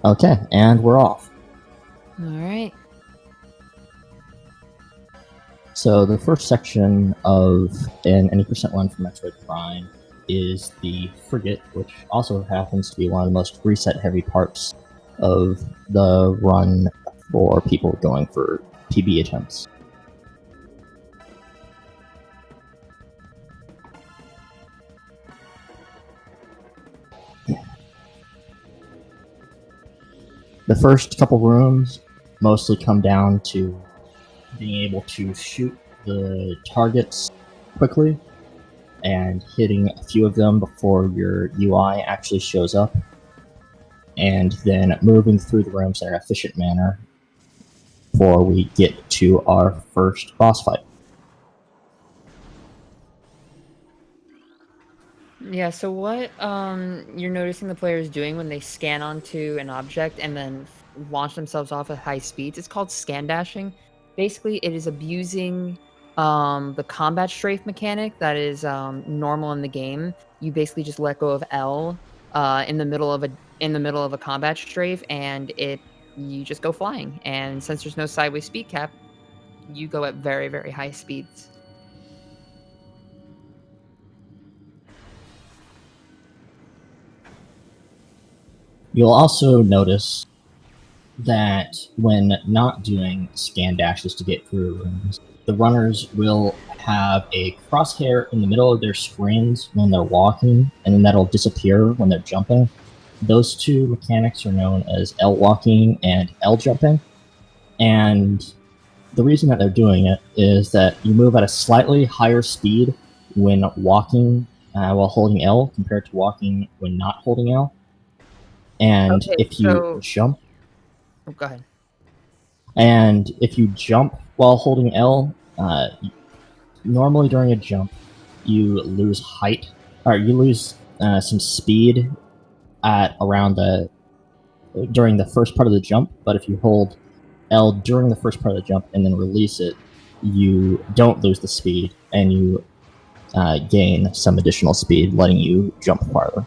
Okay, and we're off. All right. So the first section of an any percent run for Metroid Prime is the frigate, which also happens to be one of the most reset-heavy parts of the run for people going for PB attempts. The first couple rooms mostly come down to being able to shoot the targets quickly and hitting a few of them before your UI actually shows up, and then moving through the rooms in an efficient manner before we get to our first boss fight. Yeah, so what you're noticing the players doing when they scan onto an object and then launch themselves off at high speeds, it's called scan dashing. Basically, it is abusing the combat strafe mechanic that is normal in the game. You basically just let go of L in the middle of a combat strafe and you just go flying. And since there's no sideways speed cap, you go at very, very high speeds. You'll also notice that when not doing scan dashes to get through rooms, the runners will have a crosshair in the middle of their screens when they're walking, and then that'll disappear when they're jumping. Those two mechanics are known as L walking and L jumping, and the reason that they're doing it is that you move at a slightly higher speed when walking while holding L compared to walking when not holding L. And Okay, if you so jump go ahead. And if you jump while holding L, normally during a jump, you lose height, or you lose some speed at around during the first part of the jump. But if you hold L during the first part of the jump and then release it, you don't lose the speed, and you gain some additional speed, letting you jump farther.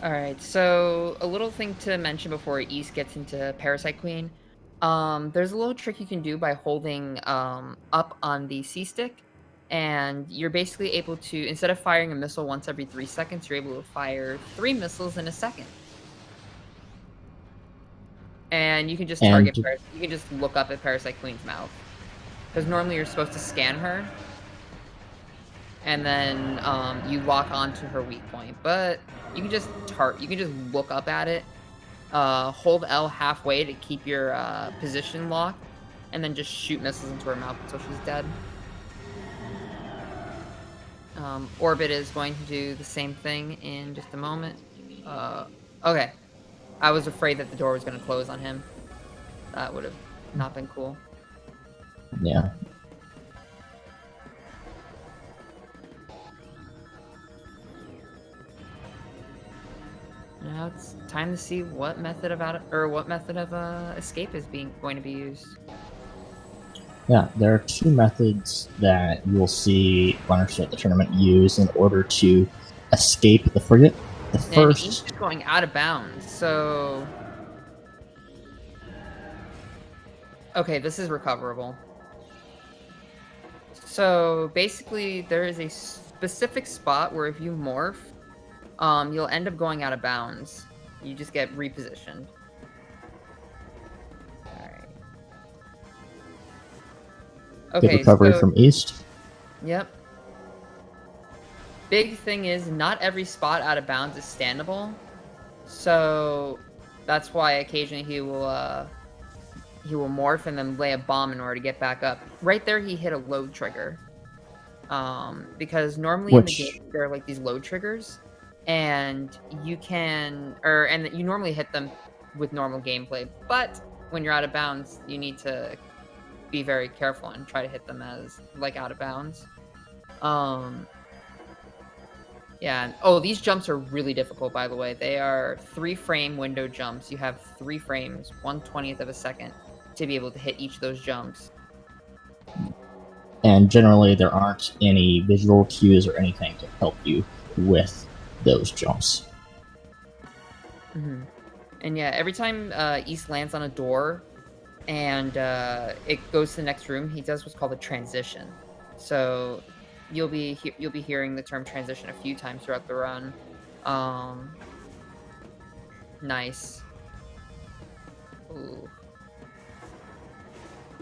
All right, so a little thing to mention before East gets into Parasite Queen. There's a little trick you can do by holding up on the C stick, and you're basically able to, instead of firing a missile once every 3 seconds, you're able to fire 3 missiles in a second. And you can just And you can just look up at Parasite Queen's mouth. Because normally you're supposed to scan her, and then you lock onto her weak point. But you can just look up at it. Hold L halfway to keep your position locked, and then just shoot missiles into her mouth until she's dead. OrbiT is going to do the same thing in just a moment. Okay. I was afraid that the door was going to close on him. That would have not been cool. yeah. Now it's time to see what method of escape is going to be used. Yeah, there are two methods that you'll see runners at the tournament use in order to escape the frigate. The And each is first, going out of bounds, so okay, this is recoverable. So basically, there is a specific spot where if you morph, you'll end up going out of bounds. You just get repositioned. Alright. good Okay, recovery so from East. yep. Big thing is not every spot out of bounds is standable. So that's why occasionally he will morph and then lay a bomb in order to get back up. Right there he hit a load trigger. Because normally in the game there are like these load triggers, and you normally hit them with normal gameplay, but when you're out of bounds, you need to be very careful and try to hit them as like out of bounds. Yeah. Oh, these jumps are really difficult, by the way. They are 3-frame window jumps. You have 3 frames, 1/20th of a second, to be able to hit each of those jumps. and generally there aren't any visual cues or anything to help you with those jumps. Mm-hmm. And yeah, every time East lands on a door and it goes to the next room, he does what's called a transition. So you'll be hearing the term transition a few times throughout the run. Nice. Ooh.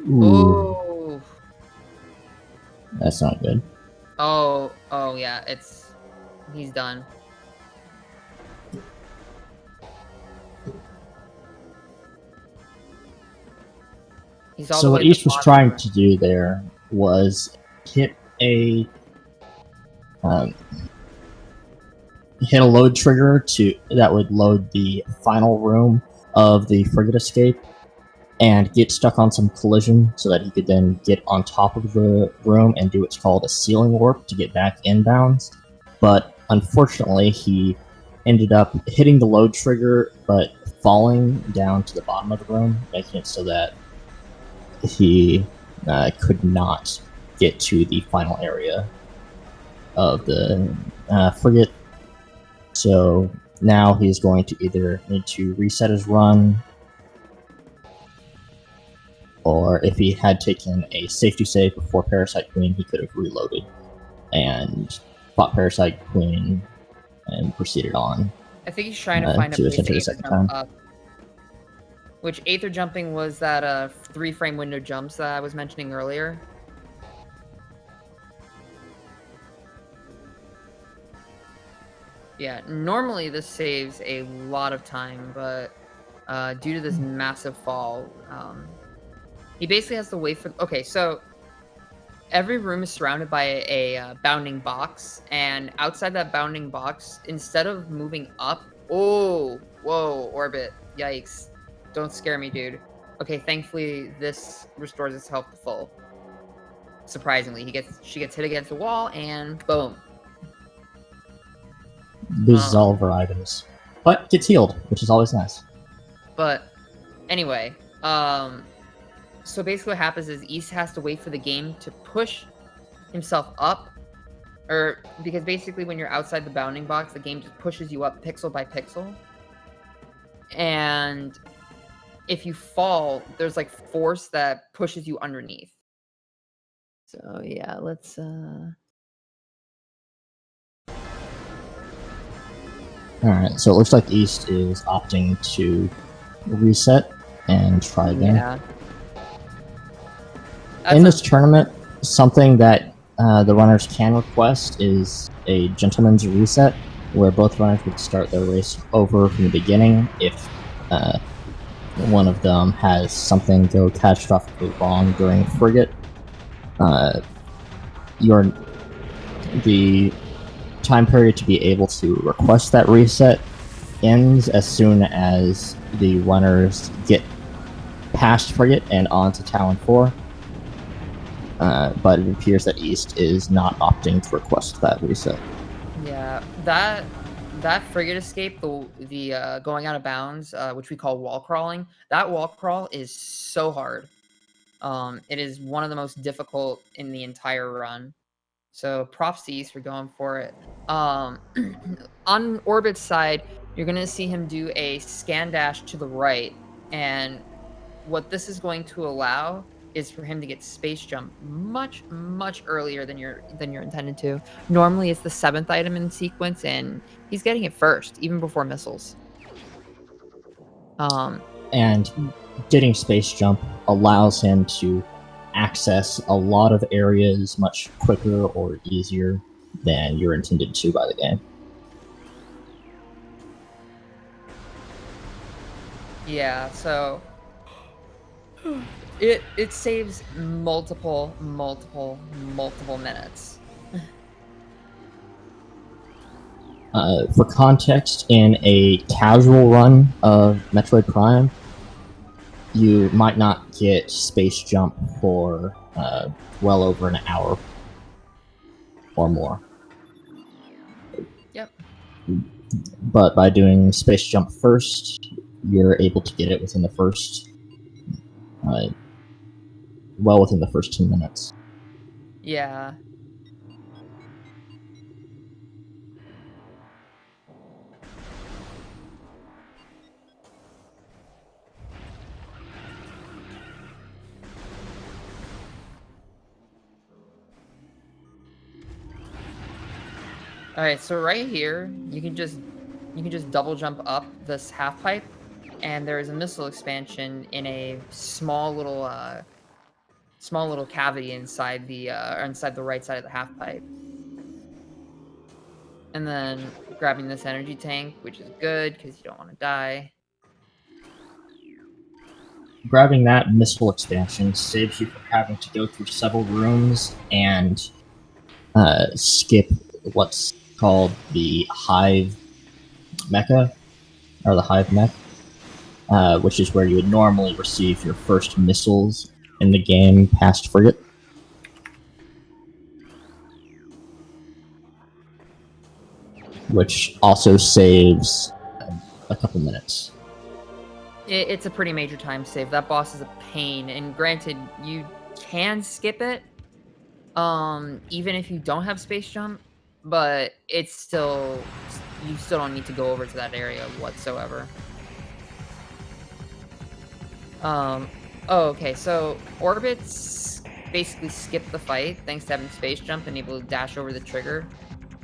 Ooh, Oh. that's not good. Oh. Oh yeah. He's done. He's all the So way what at the East was bottom. trying to do there was hit a hit a load trigger that would load the final room of the frigate escape and get stuck on some collision so that he could then get on top of the room and do what's called a ceiling warp to get back inbounds. But unfortunately, he ended up hitting the load trigger but falling down to the bottom of the room, making it so that he could not get to the final area of the frigate. So now he's going to either need to reset his run, or if he had taken a safety save before Parasite Queen, he could have reloaded and fought Parasite Queen and proceeded on I think he's trying to find a to place attempt to it a aether second jump time. up. Which aether jumping was that 3-frame window jumps that I was mentioning earlier. Yeah, normally this saves a lot of time, but due to this massive fall, he basically has to wait for... Okay, so every room is surrounded by a bounding box, and outside that bounding box, instead of moving up... Oh, whoa, OrbiT. Yikes. Don't scare me, dude. Okay, thankfully, this restores its health to full. Surprisingly, she gets hit against the wall, and boom. Loses all of her items, but gets healed, which is always nice. But anyway, so basically what happens is East has to wait for the game to push himself up, or because basically when you're outside the bounding box, the game just pushes you up pixel by pixel. And if you fall, there's like force that pushes you underneath. So yeah, let's Alright, so it looks like East is opting to reset and try again. Yeah. In this tournament, something that the runners can request is a gentleman's reset, where both runners would start their race over from the beginning if one of them has something go catastrophically wrong during frigate. The time period to be able to request that reset ends as soon as the runners get past frigate and onto Talon 4. But it appears that East is not opting to request that reset. Yeah, that frigate escape, the going out of bounds, which we call wall crawling, that wall crawl is so hard. It is one of the most difficult in the entire run. So props to East for going for it. On OrbiT's side, you're gonna see him do a scan dash to the right, and what this is going to allow is for him to get space jump much earlier than you're intended to. Normally it's the 7th item in the sequence, and he's getting it first, even before missiles. And getting space jump allows him to access a lot of areas much quicker or easier than you're intended to by the game. Yeah, so it saves multiple minutes. For context, in a casual run of Metroid Prime, you might not get space jump for well over an hour or more. Yep. But by doing space jump first, you're able to get it within the first, well within the first 2 minutes. Yeah. All right, so right here, you can just double jump up this half pipe, and there is a missile expansion in a small little cavity inside the right side of the half pipe. And then grabbing this energy tank, which is good because you don't want to die. Grabbing that missile expansion saves you from having to go through several rooms and skip what's called the Hive Mecha, or the Hive Mech, which is where you would normally receive your first missiles in the game past frigate. Which also saves a couple minutes. It's a pretty major time save. That boss is a pain, and granted, you can skip it, even if you don't have space jump, but it's still you still don't need to go over to that area whatsoever. Oh, okay, so orbits basically skip the fight thanks to having space jump and able to dash over the trigger.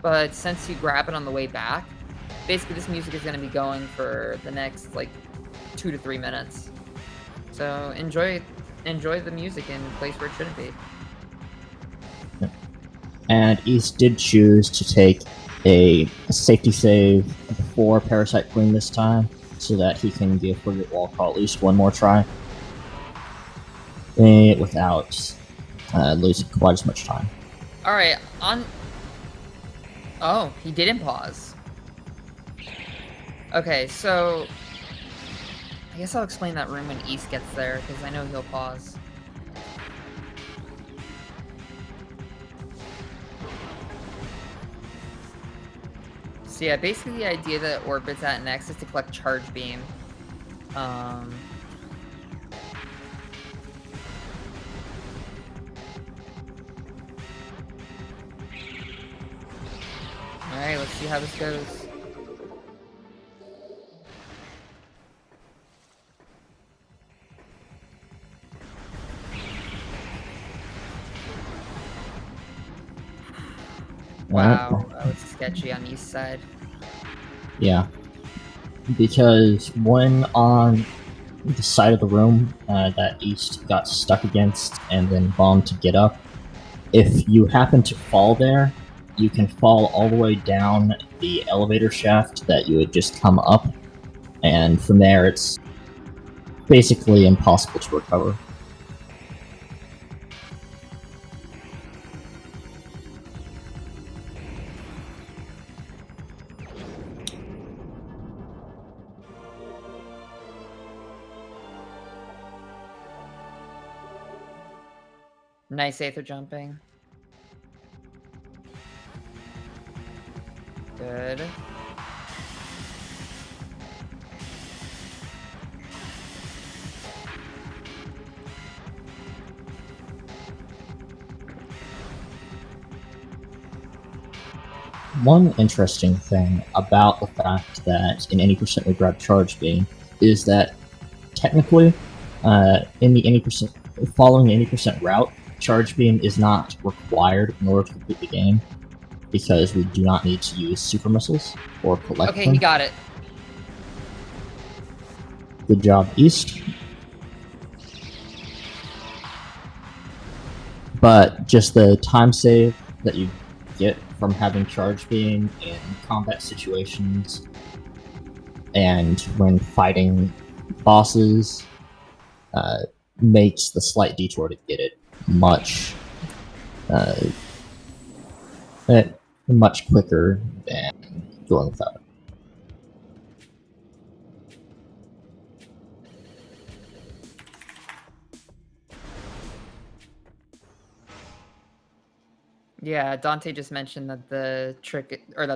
But since you grab it on the way back, basically this music is going to be going for the next like 2 to 3 minutes. So enjoy the music in the place where it shouldn't be. And East did choose to take a safety save before Parasite Queen this time, so that he can give Frigate Wall Crawl at least one more try, without losing quite as much time. All right, Oh, he didn't pause. Okay, so I guess I'll explain that room when East gets there, because I know he'll pause. So yeah, basically the idea that Orbit's at next is to collect Charge Beam. Alright, let's see how this goes. Wow, that was sketchy on the east side. Yeah. Because when on the side of the room that East got stuck against and then bombed to get up, if you happen to fall there, you can fall all the way down the elevator shaft that you would just come up, and from there it's basically impossible to recover. Nice Aether jumping. Good. One interesting thing about the fact that in any percent we grab Charge Beam is that technically, in the any percent following the any percent route, Charge Beam is not required in order to complete the game, because we do not need to use super missiles or collect them. Okay, he got it. Good job, East. But just the time save that you get from having Charge Beam in combat situations and when fighting bosses makes the slight detour to get it much quicker than going without it. Yeah, Dante just mentioned that the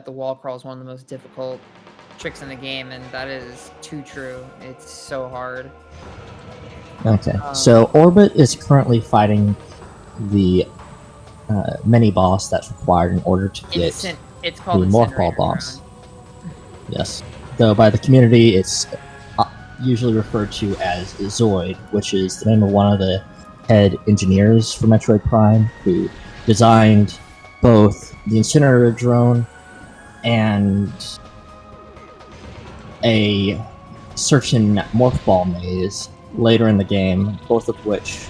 wall crawl is one of the most difficult tricks in the game, and that is too true. It's so hard. Okay, so OrbiT is currently fighting the mini boss that's required in order to get It's the called morph ball Incinerator boss. Drone. Yes. Though by the community, it's usually referred to as Zoid, which is the name of one of the head engineers for Metroid Prime, who designed both the Incinerator Drone and a certain morph ball maze later in the game, both of which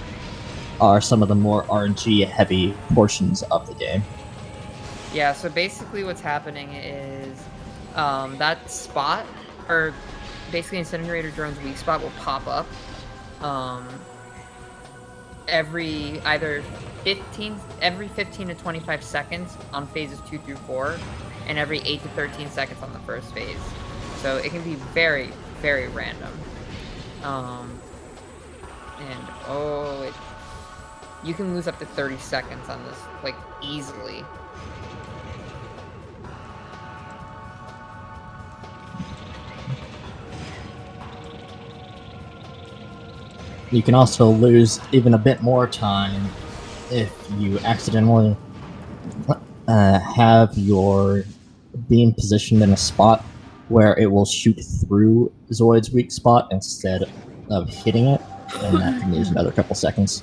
are some of the more RNG heavy portions of the game. Yeah, so basically what's happening is that spot, or basically Incinerator Drone's weak spot, will pop up every 15 to 25 seconds on phases 2 through 4, and every 8 to 13 seconds on the first phase. So it can be very, very random. You can lose up to 30 seconds on this, like, easily. You can also lose even a bit more time if you accidentally have your beam positioned in a spot where it will shoot through Zoid's weak spot instead of hitting it, and that can lose another couple seconds.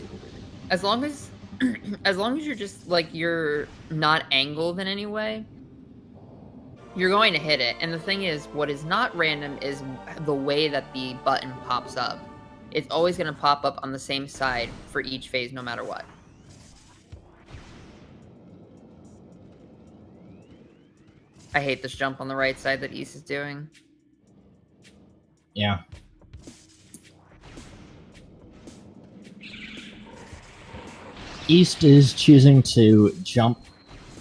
As long as as long as you're just like you're not angled in any way, you're going to hit it. And the thing is, what is not random is the way that the button pops up. It's always going to pop up on the same side for each phase, no matter what. I hate this jump on the right side that East is doing. Yeah. East is choosing to jump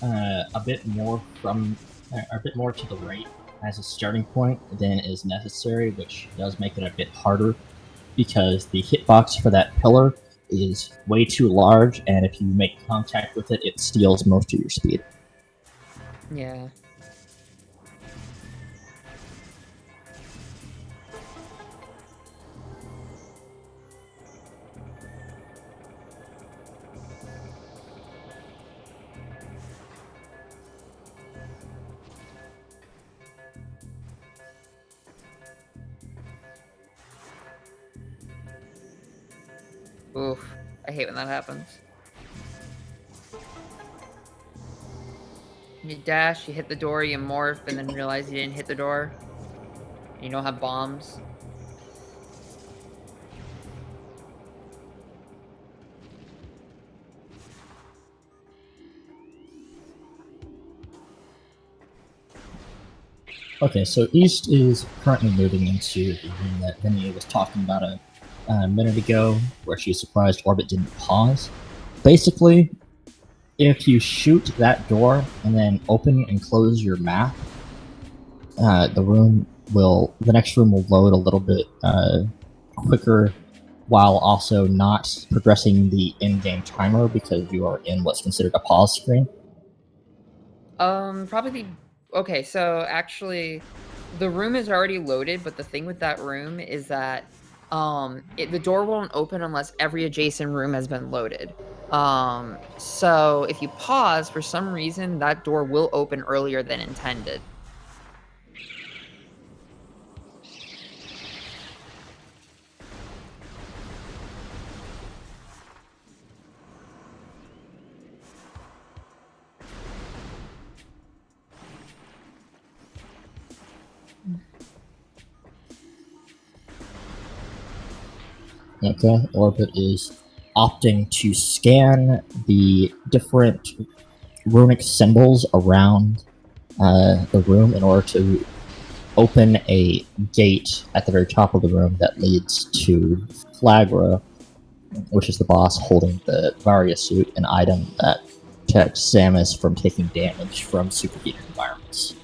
a bit more to the right as a starting point than is necessary, which does make it a bit harder because the hitbox for that pillar is way too large, and if you make contact with it, it steals most of your speed. Yeah. Oof. I hate when that happens. You dash, you hit the door, you morph, and then realize you didn't hit the door. And you don't have bombs. Okay, so East is currently moving into the room that Vinny was talking about a minute ago, where she was surprised OrbiT didn't pause. Basically, if you shoot that door and then open and close your map, the next room will load a little bit quicker, while also not progressing the in-game timer because you are in what's considered a pause screen. Okay, so actually, the room is already loaded, but the thing with that room is that the door won't open unless every adjacent room has been loaded. So if you pause, for some reason, that door will open earlier than intended. Okay, OrbiT is opting to scan the different runic symbols around the room in order to open a gate at the very top of the room that leads to Flagra, which is the boss holding the Varia suit, an item that protects Samus from taking damage from superheated environments.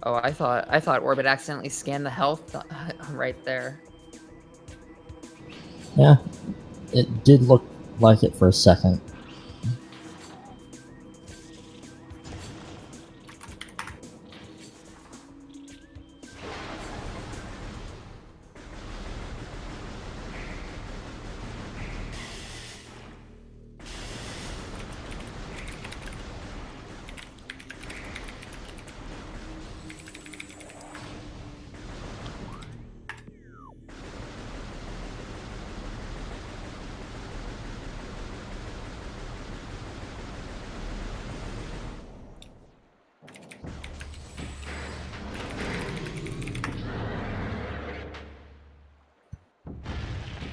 Oh, I thought OrbiT accidentally scanned the health right there. Yeah, it did look like it for a second.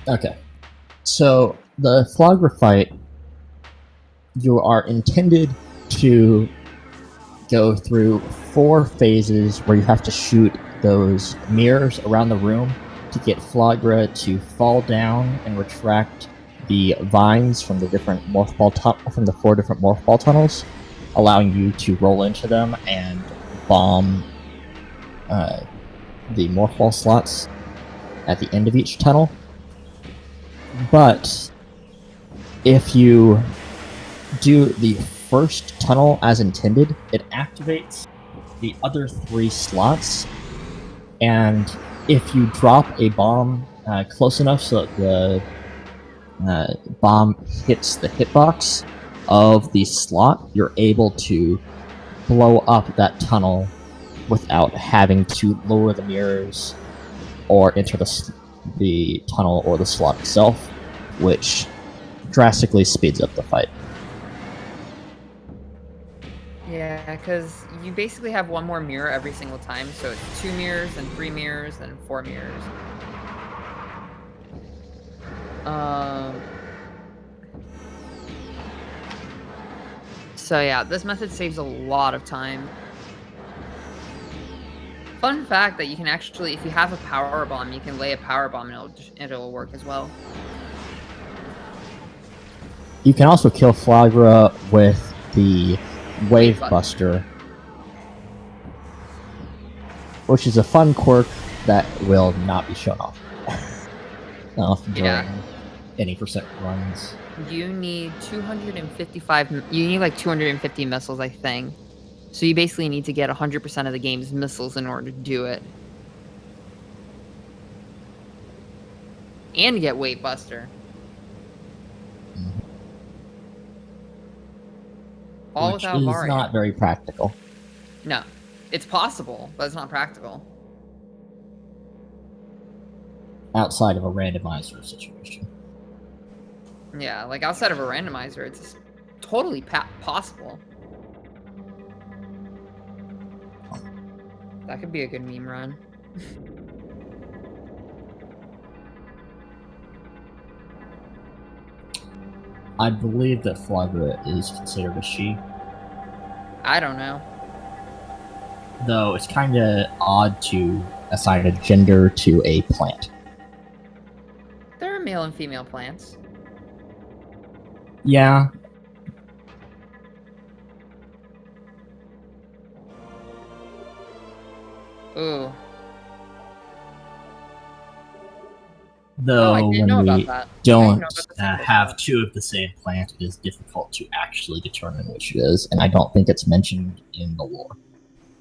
Okay. So the Flogger fight, you are intended to go through 4 phases where you have to shoot those mirrors around the room to get Flagra to fall down and retract the vines from the different from the 4 different morph ball tunnels, allowing you to roll into them and bomb the morph ball slots at the end of each tunnel. But if you do the first tunnel as intended, it activates the other 3 slots, and if you drop a bomb close enough so that the bomb hits the hitbox of the slot, you're able to blow up that tunnel without having to lower the mirrors or enter the tunnel or the slot itself, which drastically speeds up the fight. Yeah, because you basically have 1 more mirror every single time, so it's 2 mirrors, and 3 mirrors, and 4 mirrors. So yeah, this method saves a lot of time. Fun fact that you can actually, if you have a power bomb, you can lay a power bomb and it'll work as well. You can also kill Flagra with the Wave Buster, which is a fun quirk that will not be shown off during any percent runs. You need 255. You need like 250 missiles, I think. So you basically need to get 100% of the game's missiles in order to do it. And get Weight Buster. All which without is Mario. Not very practical. No. It's possible, but it's not practical. Outside of a randomizer situation. Yeah, like outside of a randomizer, it's totally possible. That could be a good meme run. I believe that Flagra is considered a she. I don't know. Though it's kind of odd to assign a gender to a plant. There are male and female plants. Yeah. Ooh. Though when we don't have 2 of the same plant, it is difficult to actually determine which it is, and I don't think it's mentioned in the lore.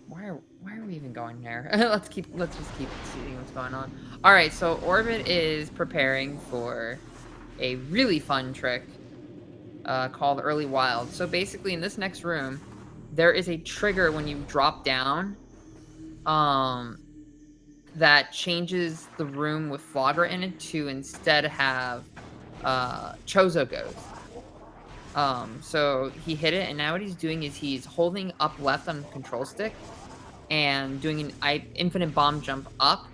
Why are we even going there? Let's just keep seeing what's going on. All right, so OrbiT is preparing for a really fun trick called Early Wild. So basically, in this next room, there is a trigger when you drop down. That changes the room with Flagra in it to instead have Chozo Ghost. So he hit it, and now what he's doing is he's holding up left on the control stick and doing an infinite bomb jump up,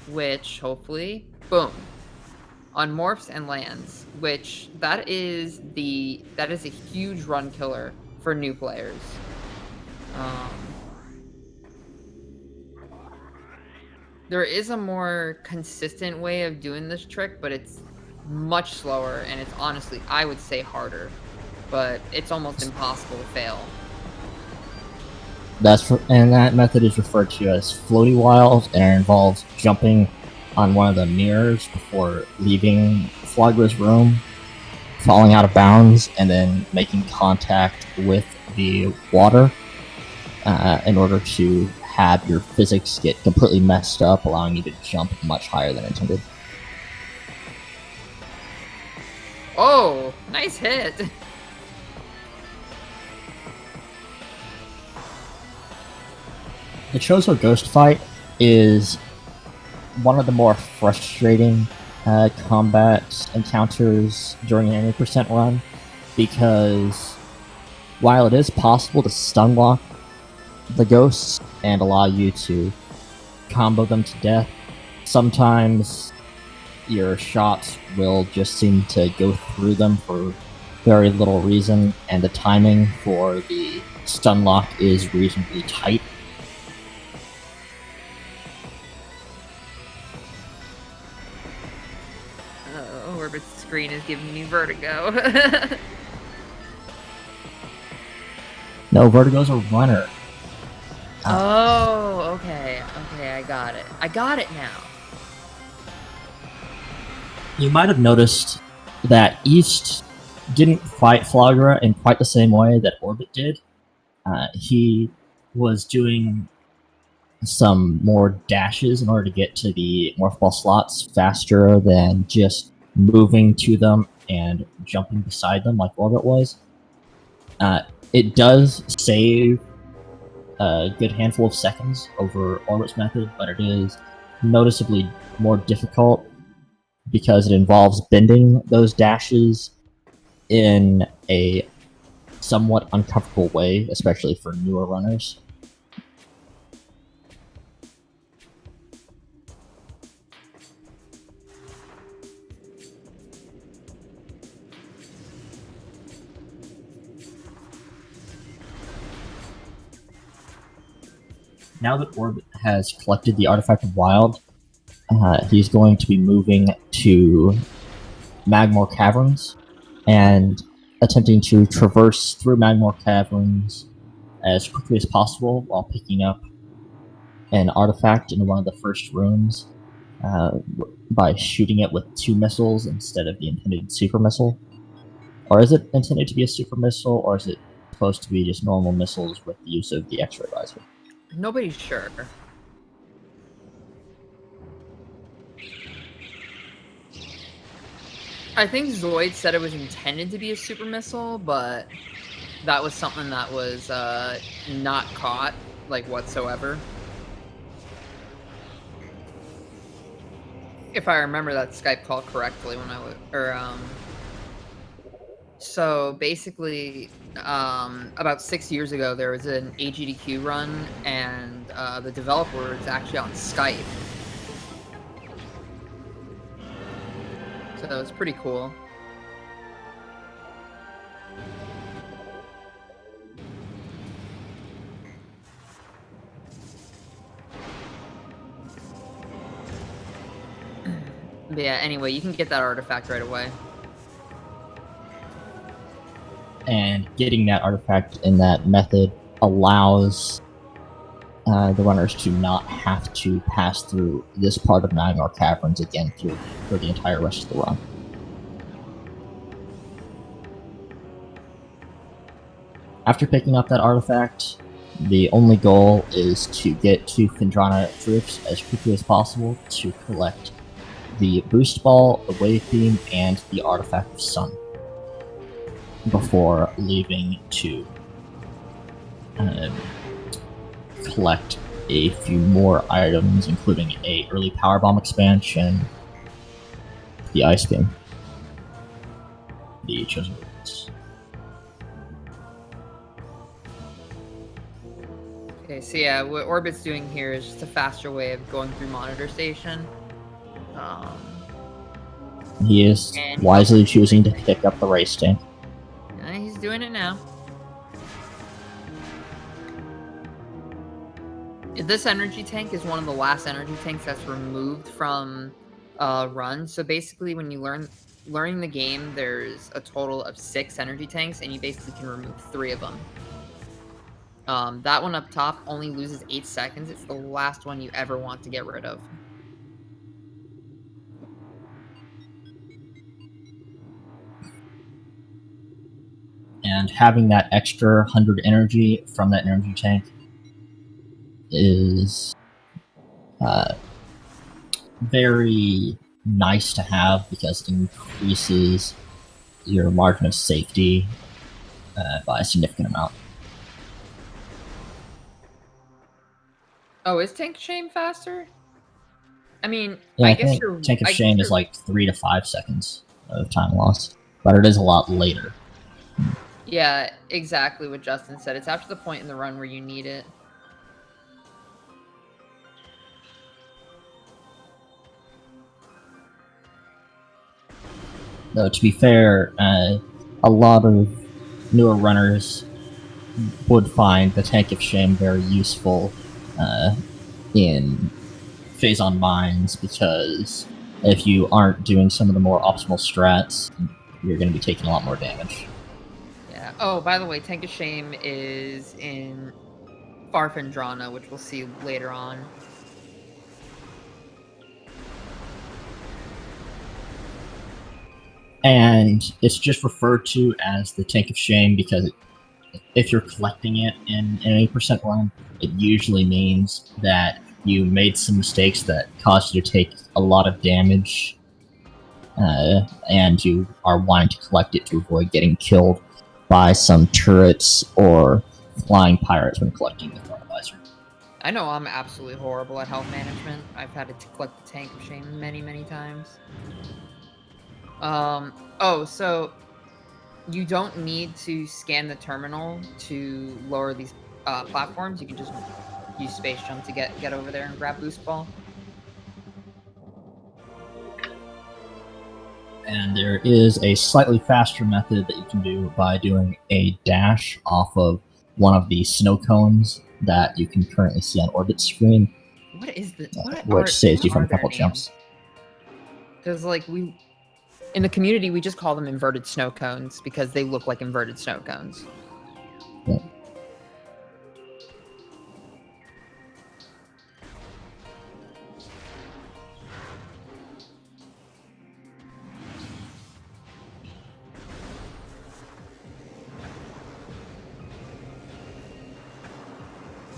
which hopefully, boom, unmorphs and lands. Which that is a huge run killer for new players. There is a more consistent way of doing this trick, but it's much slower, and it's honestly, I would say, harder. But it's almost impossible to fail. And that method is referred to as Floaty Wild, and it involves jumping on one of the mirrors before leaving Flagra's room, falling out of bounds, and then making contact with the water in order to have your physics get completely messed up, allowing you to jump much higher than intended. Oh, nice hit! The Chozo Ghost fight is one of the more frustrating combat encounters during an 80% run, because while it is possible to stun lock the ghosts and allow you to combo them to death, sometimes your shots will just seem to go through them for very little reason, and the timing for the stun lock is reasonably tight. Orbit's screen is giving me vertigo. No, Vertigo's a runner. Oh, okay. Okay, I got it. I got it now. You might have noticed that East didn't fight Flagra in quite the same way that Orbit did. He was doing some more dashes in order to get to the Morph Ball slots faster than just moving to them and jumping beside them like Orbit was. It does save a good handful of seconds over Orbit's method, but it is noticeably more difficult because it involves bending those dashes in a somewhat uncomfortable way, especially for newer runners. Now that Orbit has collected the Artifact of Wild, he's going to be moving to Magmor Caverns and attempting to traverse through Magmor Caverns as quickly as possible while picking up an artifact in one of the first rooms by shooting it with 2 missiles instead of the intended super missile. Or is it intended to be a super missile, or is it supposed to be just normal missiles with the use of the X-ray visor? Nobody's sure. I think Zoid said it was intended to be a super missile, but that was something that was not caught, like, whatsoever. If I remember that Skype call correctly when I was, so basically, about 6 years ago, there was an AGDQ run, and the developer was actually on Skype. So it was pretty cool. But yeah, anyway, you can get that artifact right away. And getting that artifact in that method allows the runners to not have to pass through this part of Magmor Caverns again for the entire rest of the run. After picking up that artifact, the only goal is to get to Phendrana Drifts as quickly as possible to collect the Boost Ball, the Wave Beam, and the Artifact of Sun before leaving to collect a few more items, including a early Power Bomb expansion, the Ice Beam, the Chosen Roots. Okay, so yeah, what Orbit's doing here is just a faster way of going through Monitor Station. He is wisely choosing to pick up the race tank. He's doing it now. This energy tank is one of the last energy tanks that's removed from run. So basically, when you learning the game, there's a total of 6 energy tanks, and you basically can remove 3 of them. That one up top only loses 8 seconds. It's the last one you ever want to get rid of. And having that extra 100 energy from that energy tank is very nice to have because it increases your margin of safety by a significant amount. Oh, is Tank of Shame faster? I mean, Yeah, I I guess think you're... Tank of Shame is like 3 to 5 seconds of time lost, but it is a lot later. Yeah, exactly what Justin said. It's after the point in the run where you need it. Though, to be fair, a lot of newer runners would find the Tank of Shame very useful in phase on mines, because if you aren't doing some of the more optimal strats, you're going to be taking a lot more damage. Yeah. Oh, by the way, Tank of Shame is in Farfandrana, which we'll see later on. And it's just referred to as the Tank of Shame because if you're collecting it in an 8% run, it usually means that you made some mistakes that caused you to take a lot of damage, and you are wanting to collect it to avoid getting killed by some turrets or flying pirates when collecting the fertilizer. I know I'm absolutely horrible at health management. I've had to collect the Tank of Shame many, many times. Oh, so you don't need to scan the terminal to lower these platforms. You can just use space jump to get over there and grab boost ball. And there is a slightly faster method that you can do by doing a dash off of one of the snow cones that you can currently see on OrbiT's screen. What is the which saves you from a couple jumps. Because like in the community, we just call them inverted snow cones because they look like inverted snow cones. Yeah.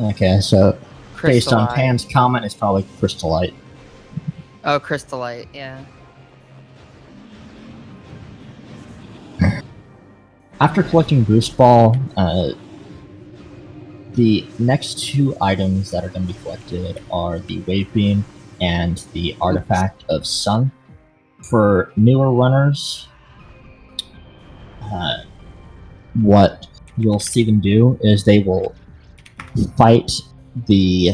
Okay, so based on Pan's comment, it's probably Crystallite. Oh, Crystallite, yeah. After collecting Boost Ball, the next two items that are going to be collected are the Wave Beam and the Artifact of Sun. For newer runners, what you'll see them do is they will fight the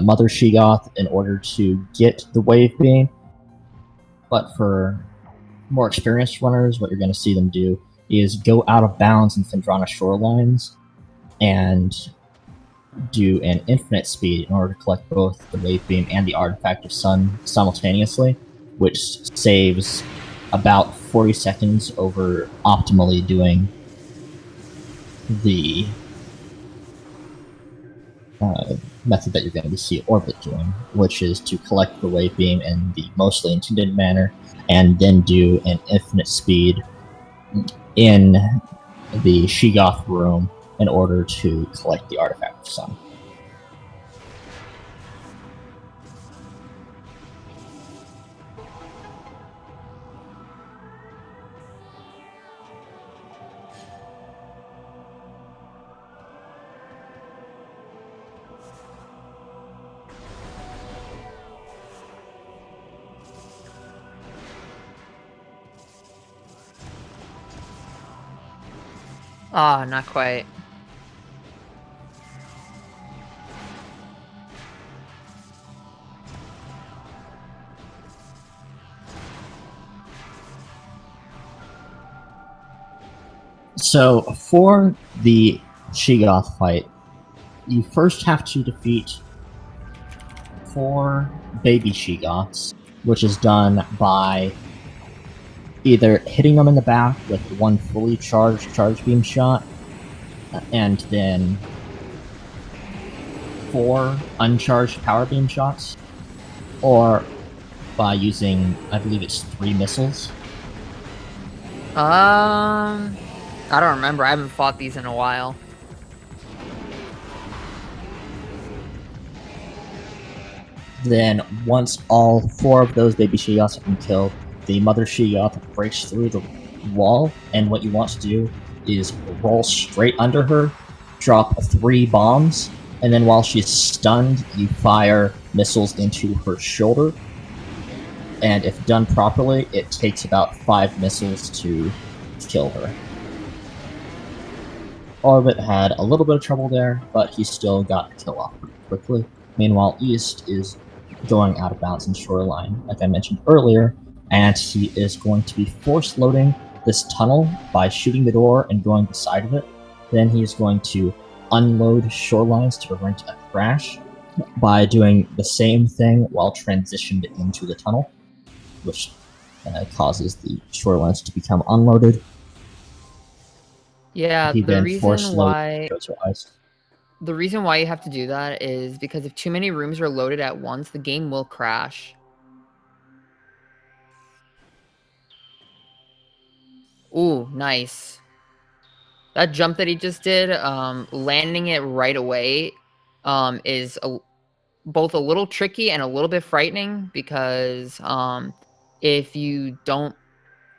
Mother Sheegoth in order to get the Wave Beam. But for more experienced runners, what you're going to see them do is go out of bounds in Phendrana shorelines and do an infinite speed in order to collect both the Wave Beam and the Artifact of Sun simultaneously, which saves about 40 seconds over optimally doing the method that you're going to see OrbiT doing, which is to collect the Wave Beam in the mostly intended manner and then do an infinite speed in the Sheegoth room in order to collect the Artifact of Sun. Ah, not quite. So, for the Sheegoth fight, you first have to defeat 4 baby Sheegoths, which is done by either hitting them in the back with one fully charged charge beam shot, and then 4 uncharged power beam shots, or by using, I believe it's 3 missiles. I don't remember. I haven't fought these in a while. Then, once all 4 of those baby Sheegoths have been killed, the Mother Sheegoth breaks through the wall, and what you want to do is roll straight under her, drop 3 bombs, and then while she's stunned, you fire missiles into her shoulder. And if done properly, it takes about 5 missiles to kill her. OrbiT had a little bit of trouble there, but he still got the kill off pretty quickly. Meanwhile, East is going out of bounds in shoreline, like I mentioned earlier, and he is going to be force loading this tunnel by shooting the door and going beside of it. Then he is going to unload shorelines to prevent a crash by doing the same thing while transitioned into the tunnel, which causes the shorelines to become unloaded. Yeah, He the then force reason loads why ice. the reason why you have to do that is because if too many rooms are loaded at once, the game will crash. Ooh, nice. That jump that he just did, landing it right away, is both a little tricky and a little bit frightening because if you don't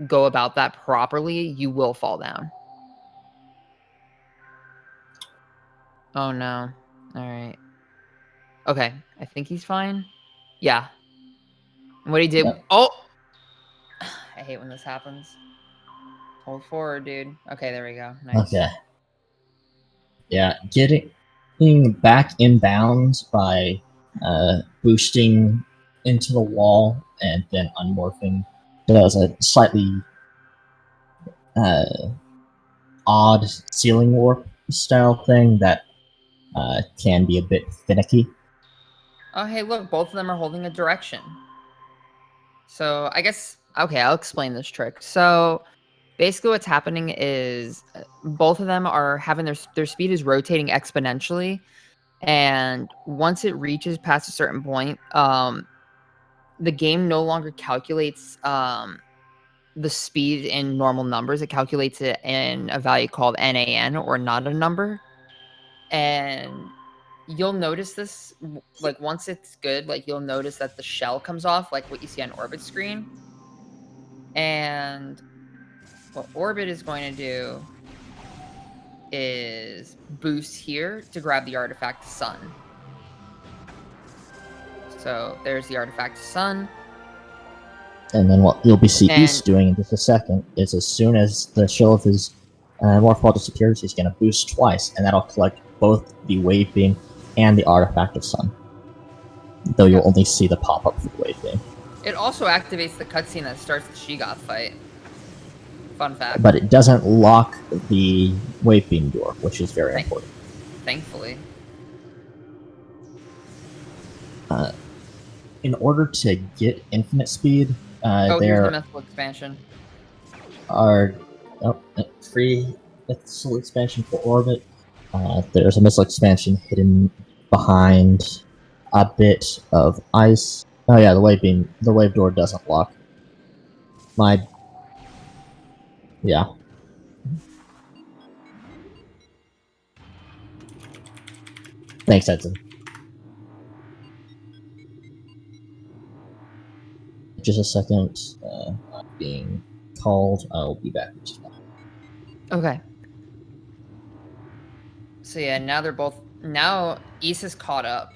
go about that properly, you will fall down. Oh no. All right. Okay, I think he's fine. Yeah. What he did. Yep. Oh, I hate when this happens. Hold forward, dude. Okay, there we go. Nice. Okay. Yeah, getting back in bounds by boosting into the wall and then unmorphing does a slightly uh, odd ceiling warp style thing that can be a bit finicky. Oh, hey, look, both of them are holding a direction. So I guess, okay, I'll explain this trick. So basically what's happening is both of them are having their speed is rotating exponentially. And once it reaches past a certain point, the game no longer calculates the speed in normal numbers. It calculates it in a value called NAN, or not a number. And you'll notice this, like, once it's good, like, you'll notice that the shell comes off, like what you see on OrbiT screen. And what OrbiT is going to do is boost here to grab the artifact sun. So there's the artifact sun. And then what you'll be see And East doing in just a second is as soon as the shell of his Morphball disappears, he's going to boost twice, and that'll collect both the Wave Beam and the Artifact of Sun. Though you'll only see the pop-up for the Wave Beam. it also activates the cutscene that starts the Sheegoth fight. Fun fact. But it doesn't lock the Wave Beam door, which is very important. Thankfully. In order to get infinite speed, Here's the there missile expansion. are free missile expansion for OrbiT. There's a missile expansion hidden behind a bit of ice. Oh yeah, the wave door doesn't lock. Yeah. Thanks, Edson. Just a second. I'm being called. I'll be back in just a moment. Okay. So yeah, now they're both. Now Issa's caught up.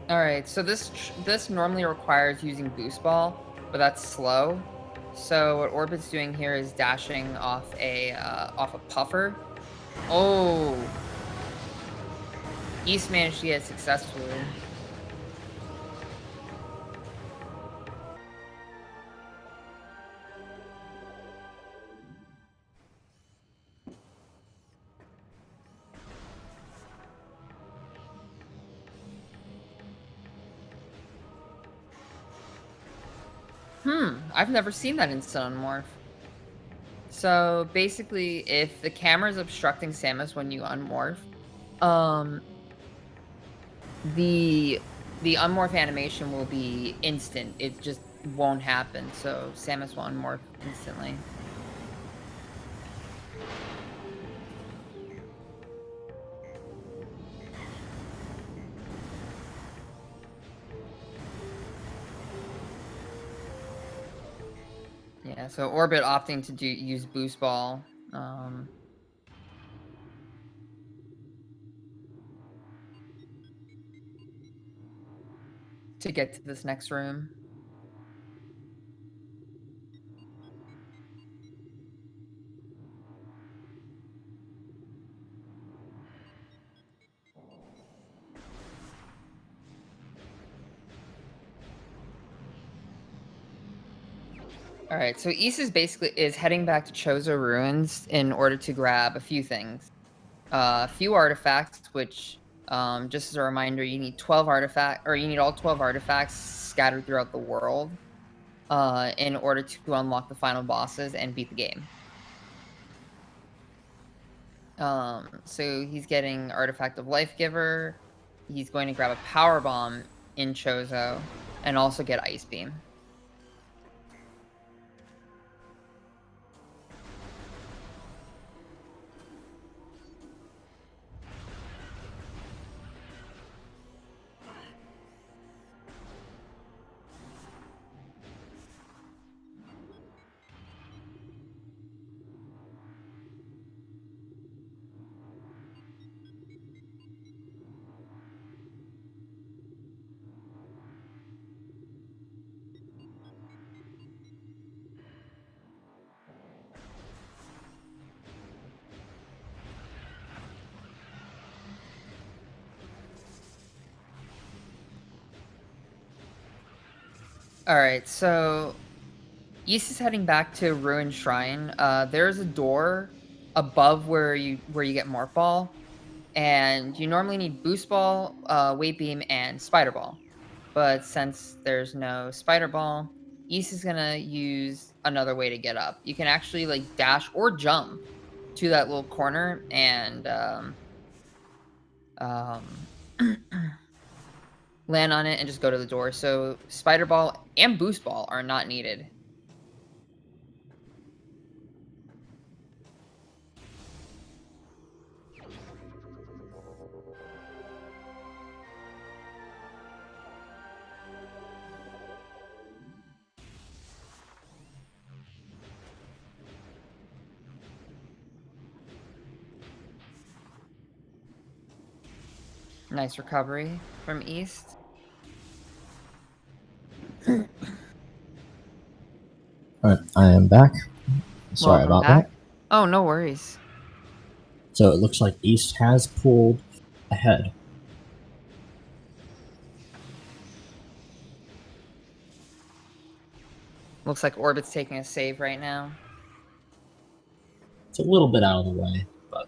All right, so this normally requires using Boost Ball, but that's slow. So what OrbiT's doing here is dashing off a puffer. Oh, East managed to get it successfully. I've never seen that instant unmorph. So basically, if the camera is obstructing Samus when you unmorph, the unmorph animation will be instant. It just won't happen. So Samus will unmorph instantly. Yeah, so OrbiT opting to use Boost Ball. to get to this next room. All right, so East is heading back to Chozo Ruins in order to grab a few things. A few artifacts, which, just as a reminder, you need you need all 12 artifacts scattered throughout the world, in order to unlock the final bosses and beat the game. So he's getting Artifact of Life Giver. He's going to grab a Power Bomb in Chozo, and also get Ice Beam. Alright, so East is heading back to Ruined Shrine. There's a door above where you get Morph Ball, and you normally need Boost Ball, Weight Beam, and Spider Ball. But since there's no Spider Ball, East is gonna use another way to get up. You can actually like dash or jump to that little corner and um, land on it and just go to the door. So Spider Ball and Boost Ball are not needed. Nice recovery from East. Alright, I am back. Sorry Welcome about back. that. Oh, no worries. So it looks like East has pulled ahead. Looks like OrbiT's taking a save right now. It's a little bit out of the way, but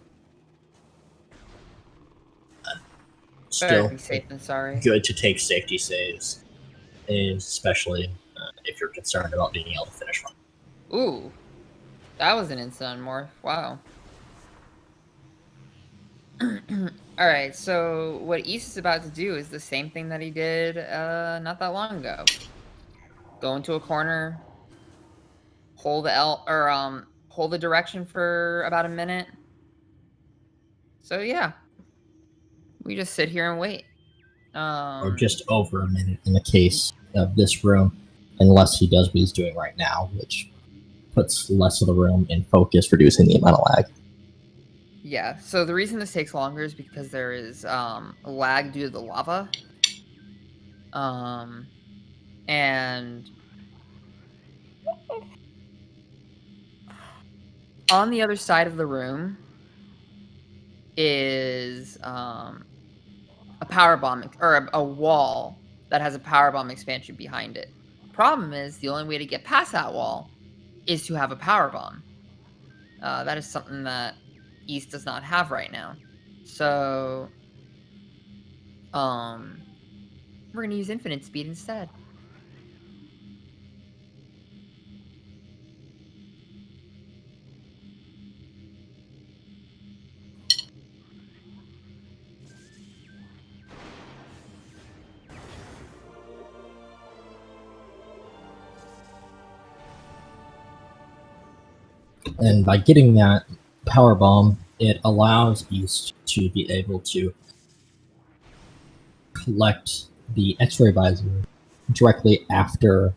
Better still be safe than sorry. good to take safety saves, especially if you're concerned about being able to finish one. Ooh, that was an instant morph. Wow. Alright, so what East is about to do is the same thing that he did not that long ago. Go into a corner, hold the direction for about a minute. So yeah. We just sit here and wait. Or just over a minute in the case of this room, unless he does what he's doing right now, which puts less of the room in focus, reducing the amount of lag. Yeah, so the reason this takes longer is because there is lag due to the lava. And on the other side of the room is a power bomb, or a wall that has a power bomb expansion behind it. Problem is, the only way to get past that wall is to have a power bomb. That is something that East does not have right now. So, we're gonna use infinite speed instead. And by getting that power bomb, it allows East to be able to collect the X-ray visor directly after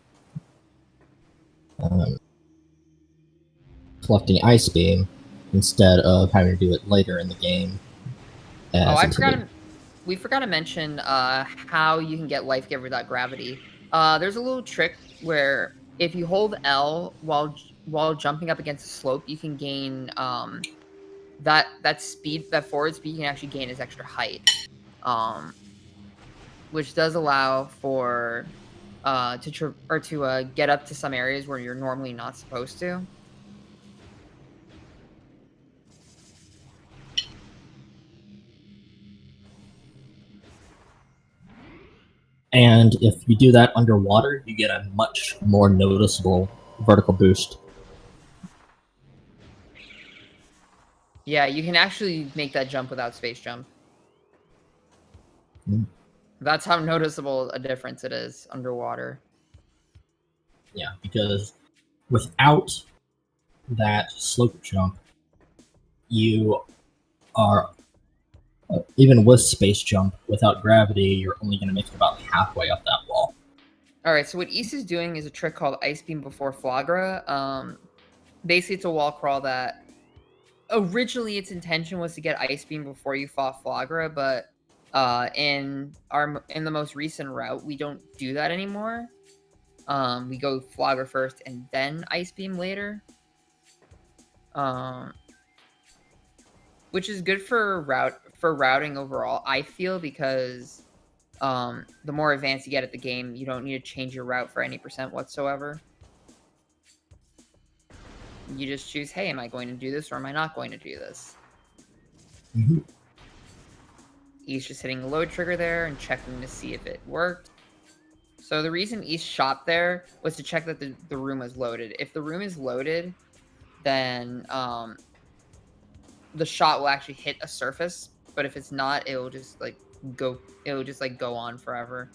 collecting Ice Beam, instead of having to do it later in the game. Oh, I forgot. we forgot to mention how you can get life giver without gravity. There's a little trick where if you hold L while jumping up against a slope, you can gain that speed, that forward speed you can actually gain as extra height. Which does allow for to get up to some areas where you're normally not supposed to. And if you do that underwater, you get a much more noticeable vertical boost. Yeah, you can actually make that jump without space jump. Mm. That's how noticeable a difference it is underwater. Yeah, because without that slope jump, you are, even with space jump, without gravity, you're only going to make it about halfway up that wall. All right, so what East is doing is a trick called Ice Beam before Flagra. Basically, it's a wall crawl that originally its intention was to get Ice Beam before you fought Flagra, but in the most recent route, we don't do that anymore. We go Flagra first and then Ice Beam later. Which is good for routing overall, I feel, because the more advanced you get at the game, you don't need to change your route for any percent whatsoever. You just choose, hey, am I going to do this or am I not going to do this? Mm-hmm. He's just hitting the load trigger there and checking to see if it worked. So the reason East shot there was to check that the room was loaded. If the room is loaded, then the shot will actually hit a surface. But if it's not, it will just like go. It will just like go on forever.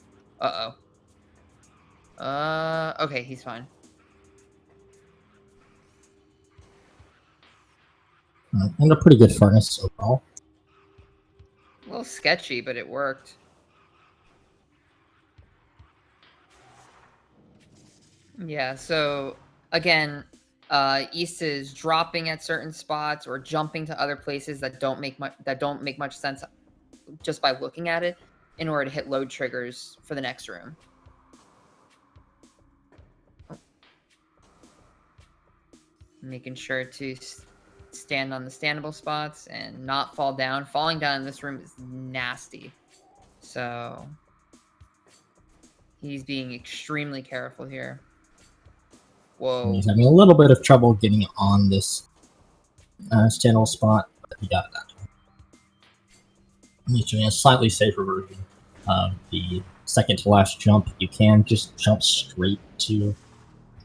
Okay, he's fine. And a pretty good furnace overall. A little sketchy, but it worked. Yeah, so again, East is dropping at certain spots or jumping to other places that don't make much sense just by looking at it in order to hit load triggers for the next room. Making sure to stand on the standable spots and not fall down. Falling down in this room is nasty. So he's being extremely careful here. Whoa. And he's having a little bit of trouble getting on this standable spot, but he got that. He's doing a slightly safer version of the second to last jump. You can just jump straight to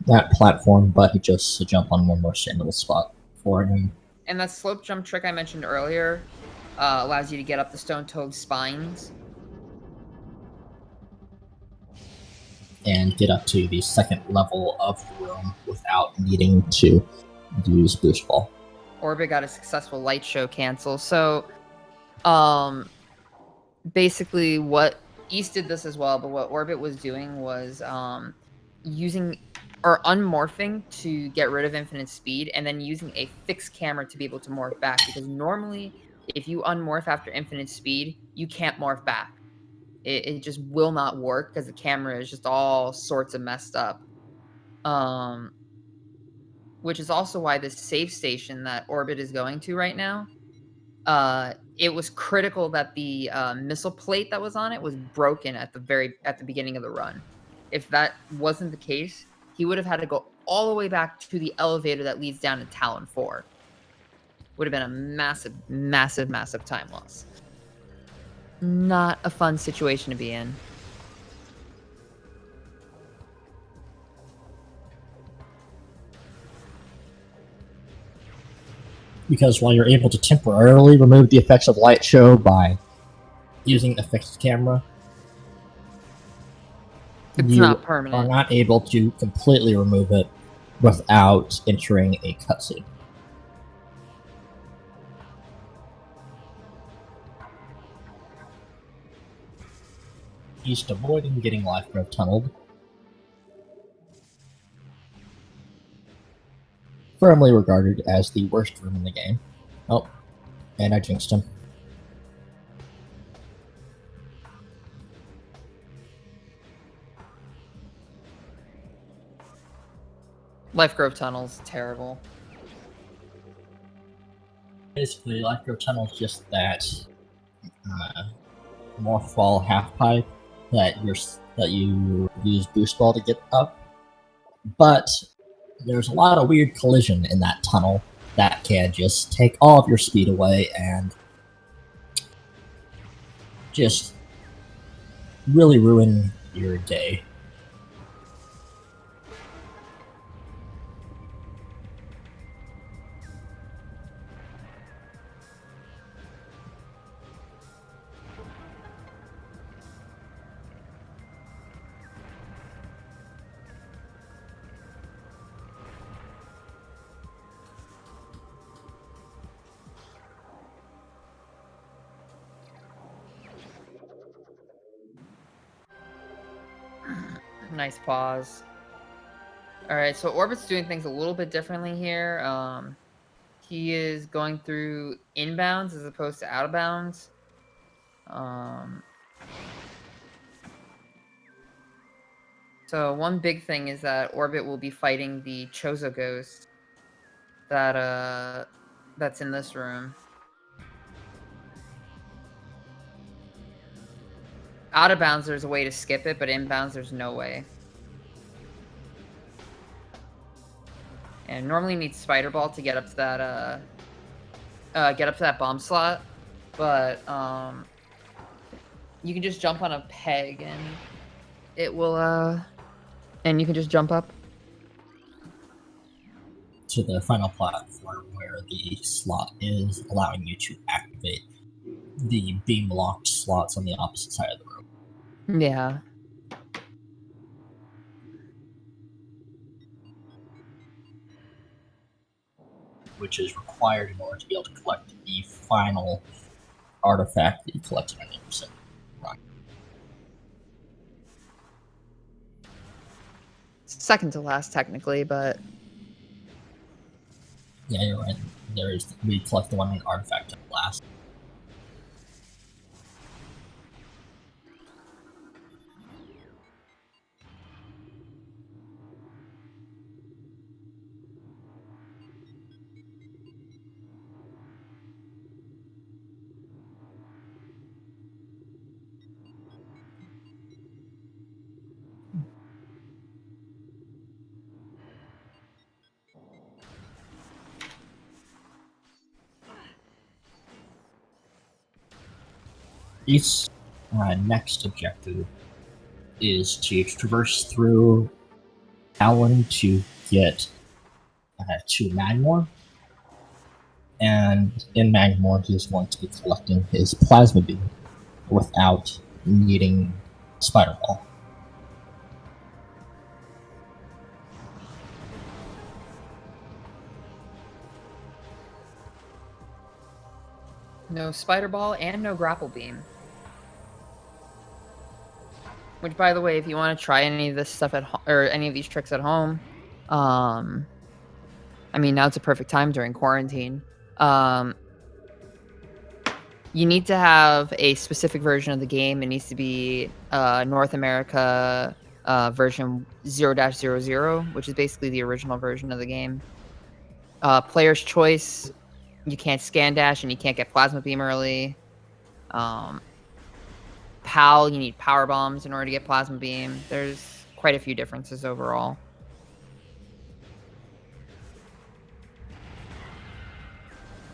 that platform, but he just to jump on one more standable spot for him. And that slope jump trick I mentioned earlier allows you to get up the stone-toed spines. And get up to the second level of the room without needing to use Boost Ball. OrbiT got a successful light show cancel. So, basically what East did this as well, but what OrbiT was doing was using or unmorphing to get rid of infinite speed and then using a fixed camera to be able to morph back, because normally if you unmorph after infinite speed, you can't morph back. It just will not work because the camera is just all sorts of messed up. Which is also why this save station that OrbiT is going to right now, it was critical that the missile plate that was on it was broken at the beginning of the run. If that wasn't the case, he would have had to go all the way back to the elevator that leads down to Talon 4. Would have been a massive, massive, massive time loss. Not a fun situation to be in. Because while you're able to temporarily remove the effects of light show by using a fixed camera, It's you not permanent. are not able to completely remove it without entering a cutscene. East avoiding getting life growth tunneled. Firmly regarded as the worst room in the game. Oh, and I jinxed him. Life Grove Tunnel's terrible. Basically, Life Grove Tunnel is just that Morphball half pipe that you use Boost Ball to get up. But there's a lot of weird collision in that tunnel that can just take all of your speed away and just really ruin your day. Nice pause. Alright, so OrbiT's doing things a little bit differently here. He is going through inbounds as opposed to out of bounds. So one big thing is that OrbiT will be fighting the Chozo Ghost that's in this room. Out of bounds, there's a way to skip it, but inbounds, there's no way. And normally you need Spider Ball to get up to that bomb slot, but you can just jump on a peg and it will and you can just jump up to the final platform where the slot is, allowing you to activate the beam locked slots on the opposite side of the room. Yeah. Which is required in order to be able to collect the final artifact that you collected on 80% run. Second to last, technically, but yeah, you're right. We collect the one artifact at last. Its next objective is to traverse through Alan to get to Magmore. And in Magmore, he is going to be collecting his Plasma Beam without needing Spider Ball. no Spider Ball and no Grapple Beam. Which, by the way, if you want to try any of this stuff or any of these tricks at home, I mean, now it's a perfect time during quarantine. You need to have a specific version of the game. It needs to be North America version 0-00, which is basically the original version of the game. Player's choice, you can't scan dash and you can't get Plasma Beam early. PAL, you need Power Bombs in order to get Plasma Beam. There's quite a few differences overall.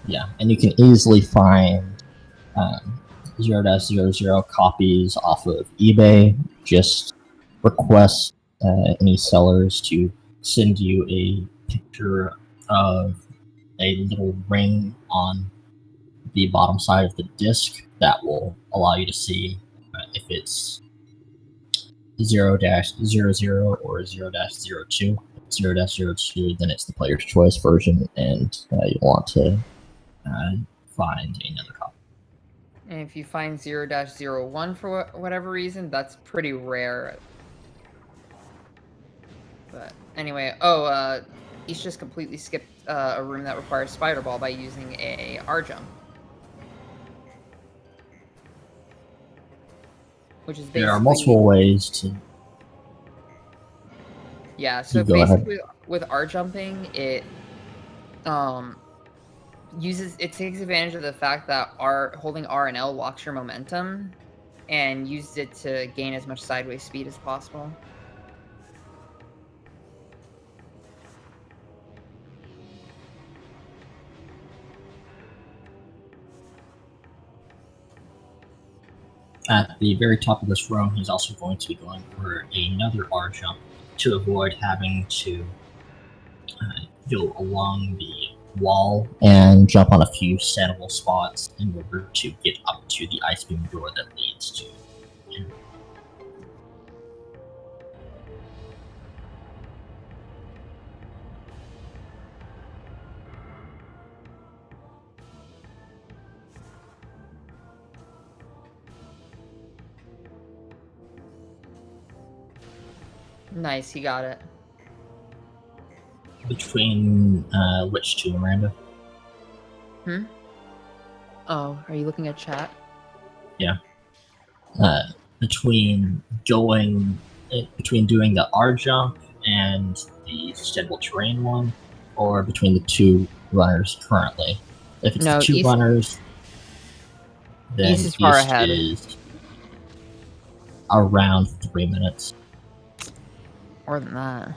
Yeah, and you can easily find 0-00 copies off of eBay. Just request any sellers to send you a picture of a little ring on the bottom side of the disc that will allow you to see if it's 0-00 or 0-02. 0-02, then it's the player's choice version, and you want to find another copy. And if you find 0-01 for whatever reason, that's pretty rare. But anyway, he's just completely skipped a room that requires Spider Ball by using a R-jump. Which is basically... There are multiple ways to... Yeah, You so go ahead. basically with R jumping, um it takes advantage of the fact that holding R and L locks your momentum and uses it to gain as much sideways speed as possible. At the very top of this row, he's also going to be going for another R jump to avoid having to go along the wall and jump on a few settable spots in order to get up to the ice beam door that leads to. Nice, he got it. Between which two, Miranda? Oh, are you looking at chat? Yeah. Between doing the R jump and the steadable terrain one, or between the two runners currently. If it's No, the two runners, then East is far East ahead. is around 3 minutes. More than that.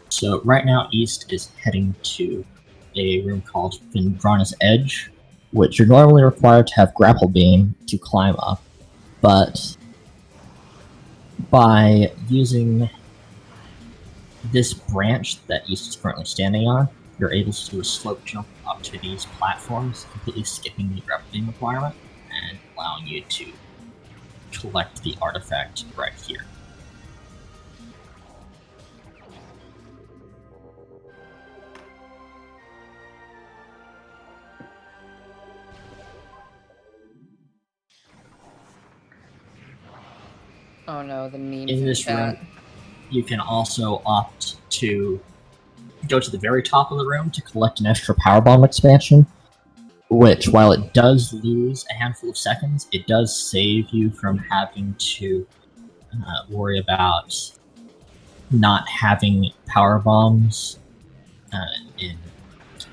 So right now, East is heading to a room called Vindrana's Edge, which you're normally required to have grapple beam to climb up, but by using this branch that East is currently standing on, you're able to do a slope jump up to these platforms, completely skipping the grapple beam requirement and allowing you to collect the artifact right here. Oh no, the memes In this chat. room, you can also opt to go to the very top of the room to collect an extra powerbomb expansion, which, while it does lose a handful of seconds, it does save you from having to worry about not having power bombs in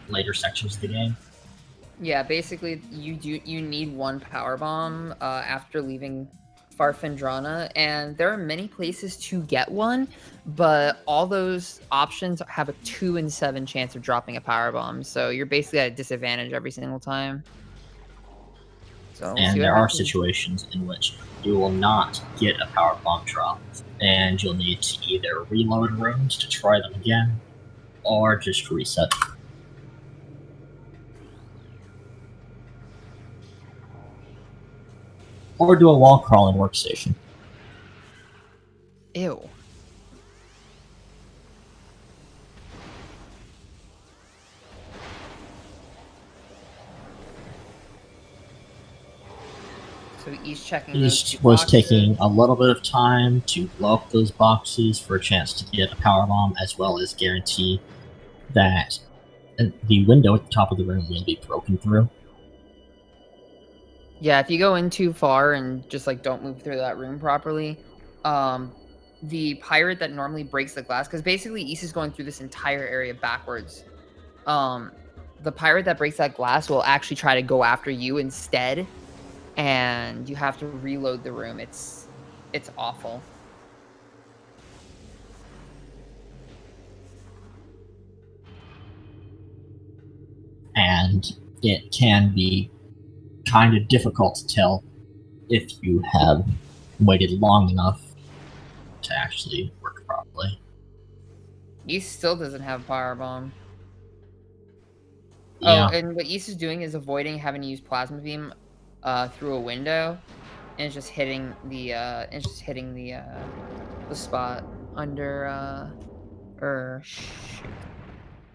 later sections of the game. Yeah, basically you need one power bomb after leaving Farfindrana, and there are many places to get one, but all those options have a 2 in 7 chance of dropping a power bomb. So you're basically at a disadvantage every single time. So we'll see And what there are happens. situations in which you will not get a power bomb drop, and you'll need to either reload rooms to try them again, or just reset. Or do a wall crawling workstation. Ew. So he's checking those East two was boxes. taking a little bit of time to blow up those boxes for a chance to get a power bomb, as well as guarantee that the window at the top of the room will be broken through. Yeah, if you go in too far and just like don't move through that room properly, the pirate that normally breaks the glass, because basically East is going through this entire area backwards. the pirate that breaks that glass will actually try to go after you instead, and you have to reload the room. It's awful. And it can be kind of difficult to tell if you have waited long enough to actually work properly. East still doesn't have a power bomb. Yeah. Oh, and what East is doing is avoiding having to use plasma beam through a window, and it's just hitting the spot under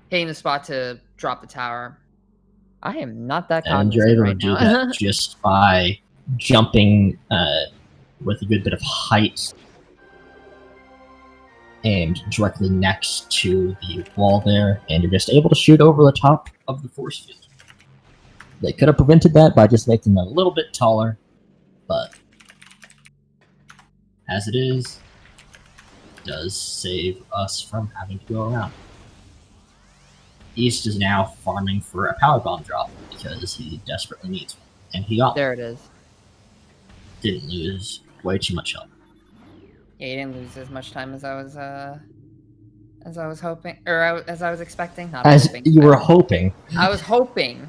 hitting the spot to drop the tower. I am not that And you're cognizant able to right do that now. just by jumping with a good bit of height and directly next to the wall there, and you're just able to shoot over the top of the force field. They could have prevented that by just making them a little bit taller, but as it is, it does save us from having to go around. East is now farming for a power bomb drop because he desperately needs one, and he got one. There it is. Didn't lose way too much health. Yeah, you didn't lose as much time as I was hoping, or as I was expecting. Not As hoping. you were hoping. I was hoping.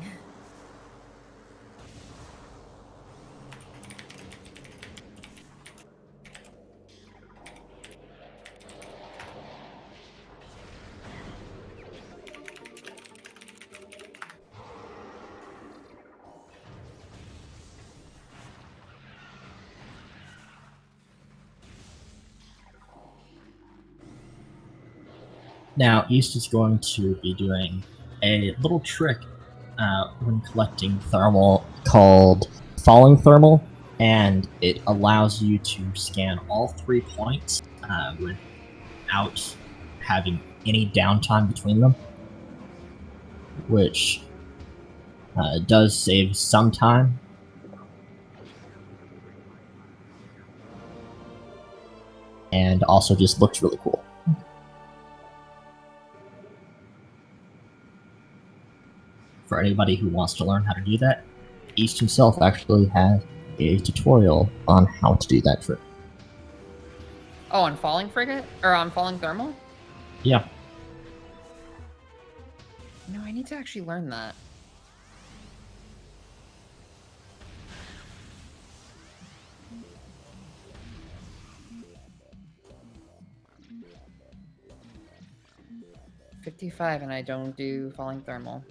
Now, East is going to be doing a little trick when collecting thermal called falling thermal, and it allows you to scan all 3 points without having any downtime between them, which does save some time. And also just looks really cool. For anybody who wants to learn how to do that, East himself actually has a tutorial on how to do that trick. Oh, on falling frigate? Or on falling thermal? Yeah. No, I need to actually learn that. $55 and I don't do falling thermal.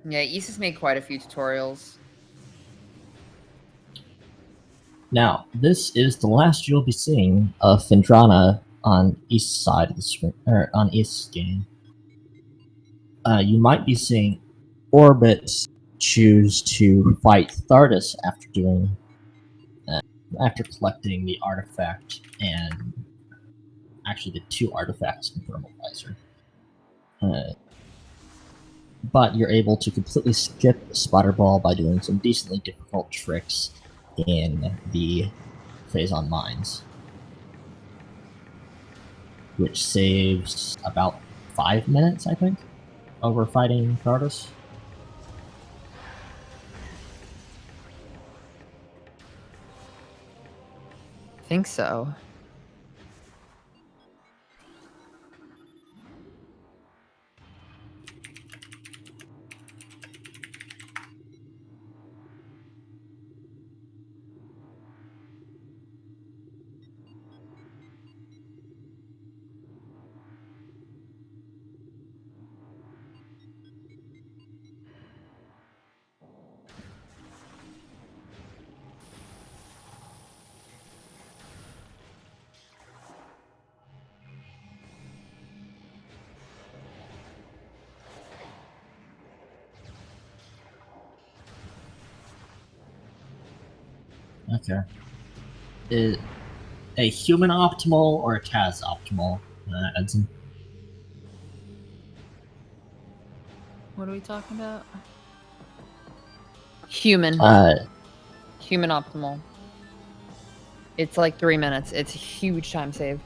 Yeah, East has made quite a few tutorials. Now, this is the last you'll be seeing of Findrana on east side of the screen, or on East's game. You might be seeing OrbiT choose to fight Thardus after collecting the artifact and actually the 2 artifacts in Thermal Visor. But you're able to completely skip the Spotter Ball by doing some decently difficult tricks in the Phazon Mines, which saves about 5 minutes, I think, over fighting Thardus. I think so. Okay. Is a human optimal or a Taz optimal, Edson? What are we talking about? Human. Human optimal. It's like 3 minutes. It's a huge time save.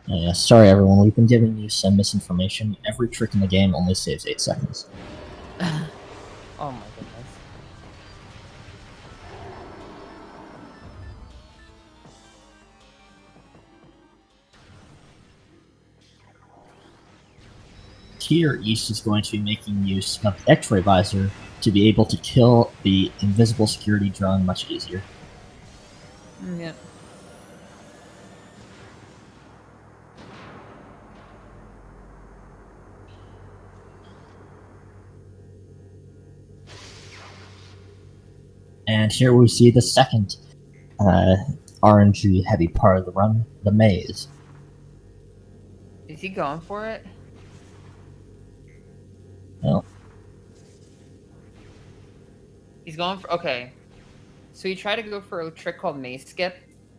Yeah, sorry everyone, we've been giving you some misinformation. Every trick in the game only saves 8 seconds. Oh my goodness. Tier East is going to be making use of the X-ray visor to be able to kill the invisible security drone much easier. Yeah. And here we see the second RNG heavy part of the run, the maze. Is he going for it? Well, He's going for... Okay. So he tried to go for a trick called maze skip.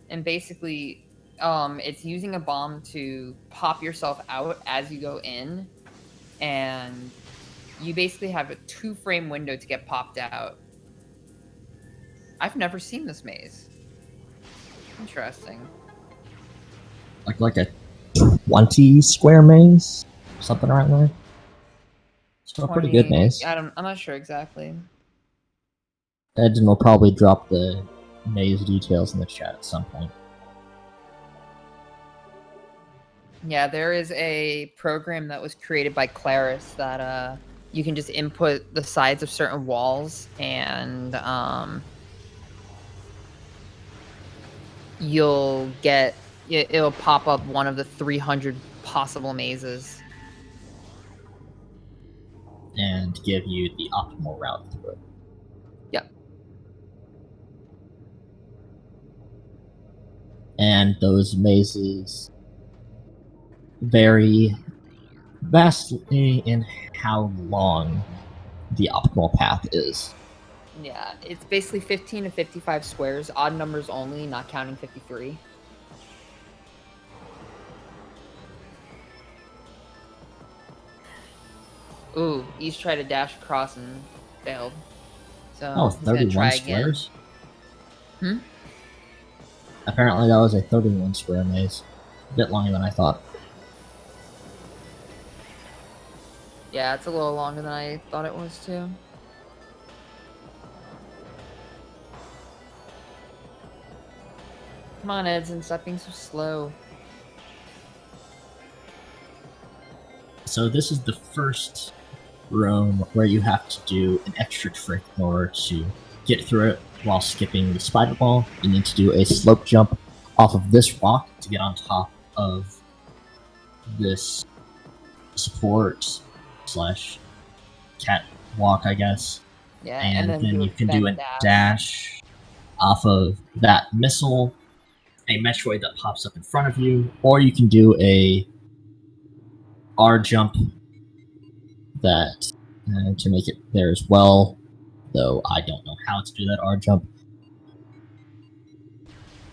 And basically, it's using a bomb to pop yourself out as you go in. And you basically have a 2-frame window to get popped out. I've never seen this maze. Interesting. like a 20 square maze? Something around there? So a pretty good maze. I'm not sure exactly. Edgen will probably drop the maze details in the chat at some point. Yeah, there is a program that was created by Claris that you can just input the sides of certain walls and you'll get it'll pop up one of the 300 possible mazes and give you the optimal route through it. Yep. And those mazes vary vastly in how long the optimal path is. Yeah, it's basically 15 to 55 squares, odd numbers only, not counting 53. Ooh, East tried to dash across and failed. So Oh, he's gonna 31 try squares? Again. Apparently that was a 31 square maze. A bit longer than I thought. Yeah, it's a little longer than I thought it was too. Come on, Edson, stop being so slow. So this is the first room where you have to do an extra trick in order to get through it while skipping the spider ball. You need to do a slope jump off of this rock to get on top of this support slash catwalk, I guess. Yeah, and then you can do a dash off of that missile, a Metroid that pops up in front of you, or you can do a R jump that to make it there as well, though I don't know how to do that R jump.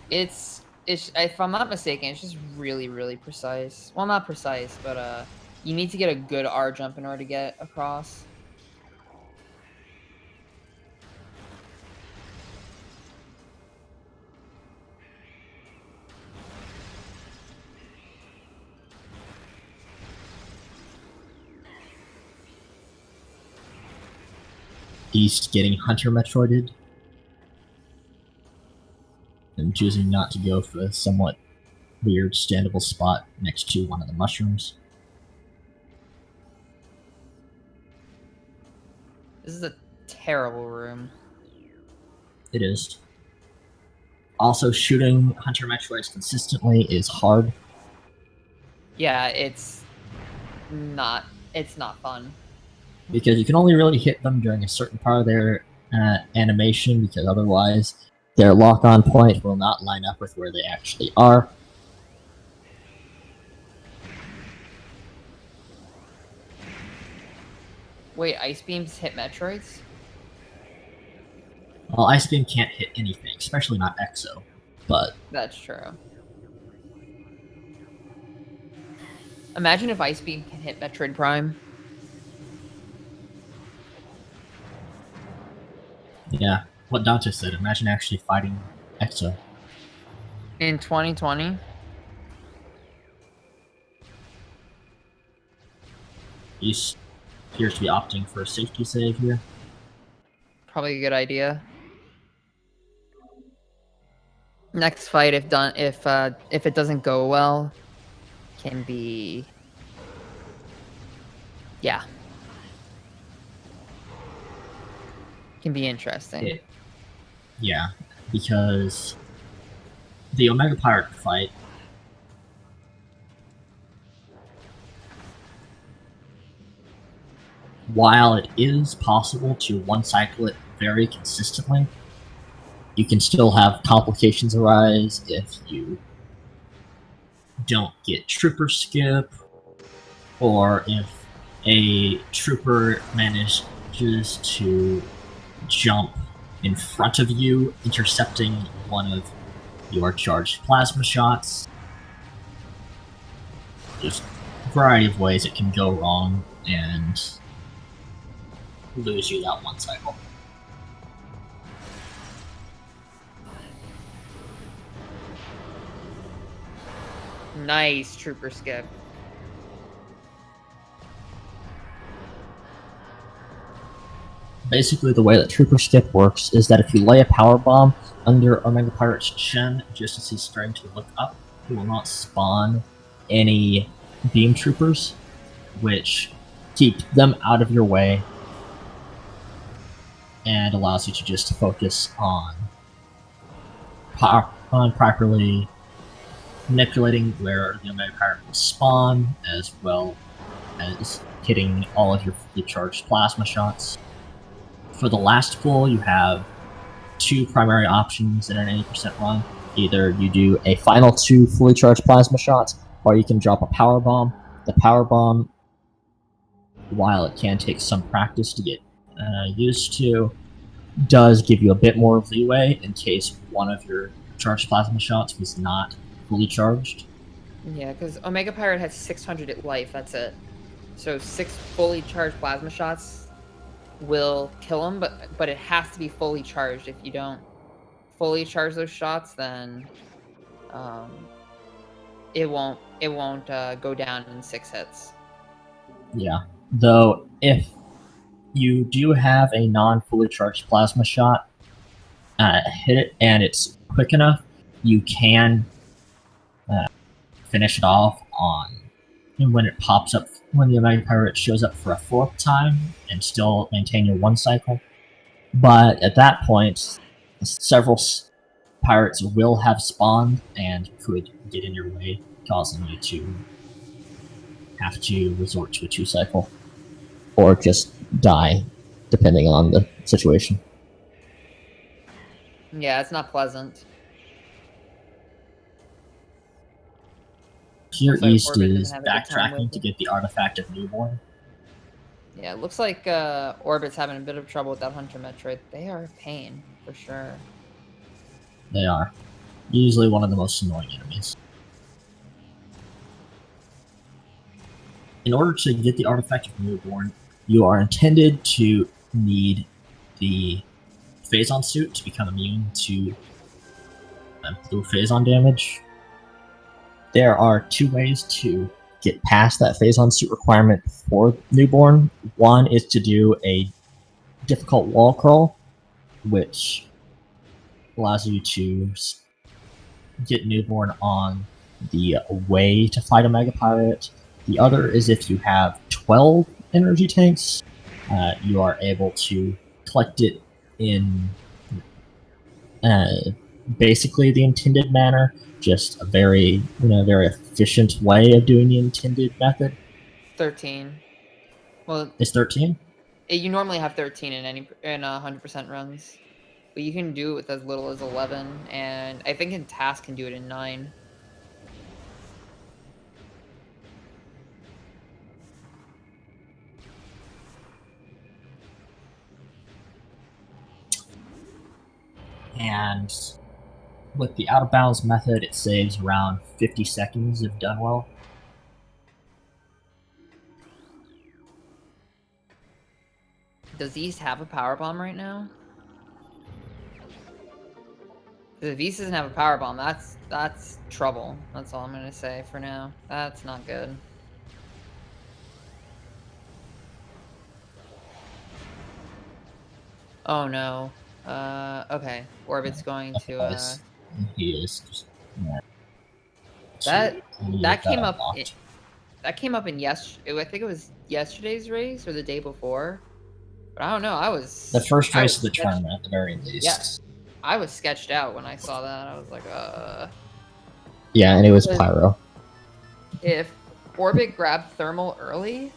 It's if I'm not mistaken, it's just really precise. Well, not precise, but you need to get a good R jump in order to get across. East getting Hunter Metroided and choosing not to go for a somewhat weird standable spot next to one of the mushrooms. This is a terrible room. It is. Also, shooting Hunter Metroids consistently is hard. Yeah, it's not It's not fun. Because you can only really hit them during a certain part of their animation, because otherwise their lock-on point will not line up with where they actually are. Wait, ice beams hit Metroids? Well, Ice Beam can't hit anything, especially not Exo, but... That's true. Imagine if ice beam can hit Metroid Prime. Yeah, what Dante said, imagine actually fighting Exo. In 2020? He appears to be opting for a safety save here. Probably a good idea. Next fight, if it doesn't go well, can be... Yeah. Can be interesting. Yeah, because the Omega Pirate fight, while it is possible to one-cycle it very consistently, you can still have complications arise if you don't get trooper skip, or if a trooper manages to jump in front of you, intercepting one of your charged plasma shots. There's a variety of ways it can go wrong and lose you that one cycle. Nice trooper skip. Basically, the way that Trooper Skip works is that if you lay a power bomb under Omega Pirate's chin just as he's starting to look up, he will not spawn any beam troopers, which keep them out of your way and allows you to just focus on properly manipulating where the Omega Pirate will spawn, as well as hitting all of your fully charged plasma shots. For the last pull, you have two primary options in an 80% run. Either you do a final two fully charged plasma shots, or you can drop a power bomb. The power bomb, while it can take some practice to get used to, does give you a bit more leeway in case one of your charged plasma shots was not fully charged. Yeah, because Omega Pirate has 600 life, that's it. So 6 fully charged plasma shots will kill him, but it has to be fully charged. If you don't fully charge those shots, then it won't go down in 6 hits. Yeah, though if you do have a non-fully charged plasma shot, hit it and it's quick enough, you can finish it off on when it pops up, when the Omega Pirate shows up for a 4th time, and still maintain your one cycle. But at that point, several pirates will have spawned and could get in your way, causing you to have to resort to a 2 cycle, or just die, depending on the situation. Yeah, it's not pleasant. Here Looks like East OrbiT is doesn't have a good time backtracking with to it. get the artifact of Newborn. Yeah, it looks like OrbiT's having a bit of trouble with that Hunter Metroid. They are a pain, for sure. They are. Usually one of the most annoying enemies. In order to get the artifact of Newborn, you are intended to need the Phazon suit to become immune to blue Phazon damage. There are 2 ways to get past that Phazon suit requirement for Newborn. One is to do a difficult wall crawl, which allows you to get Newborn on the way to fight Omega Pirate. The other is if you have 12 energy tanks, you are able to collect it in basically the intended manner, just a very efficient way of doing the intended method. 13. Well, It's 13? you normally have 13 in 100% runs, but you can do it with as little as 11, and I think in task can do it in 9. And with the out of bounds method, it saves around 50 seconds if done well. Does East have a power bomb right now? If East doesn't have a power bomb, that's trouble. That's all I'm gonna say for now. That's not good. Oh no. Okay. Orbit's going to He is just that that came up unlocked. that came up in I think it was yesterday's race or the day before. But I don't know. I was The first I race was of the sketched, tournament, at the very yeah. least. I was sketched out when I saw that. I was like, Yeah, and it was Because Pyro. if Orbit grabbed thermal early,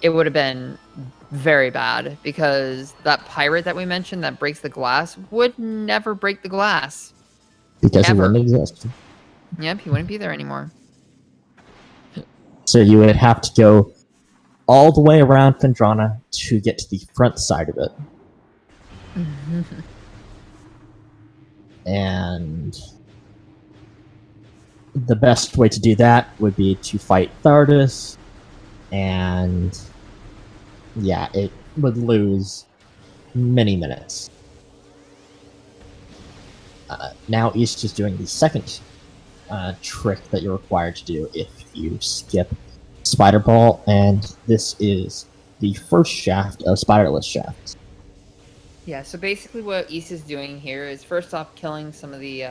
it would have been very bad because that pirate that we mentioned that breaks the glass would never break the glass. Because Ever. it wouldn't exist. Yep, he wouldn't be there anymore. So you would have to go all the way around Phendrana to get to the front side of it. And the best way to do that would be to fight Thardus, and yeah, it would lose many minutes. Now East is doing the second trick that you're required to do if you skip Spider Ball, and this is the first shaft of Spiderless Shafts. Yeah, so basically what East is doing here is first off killing some of the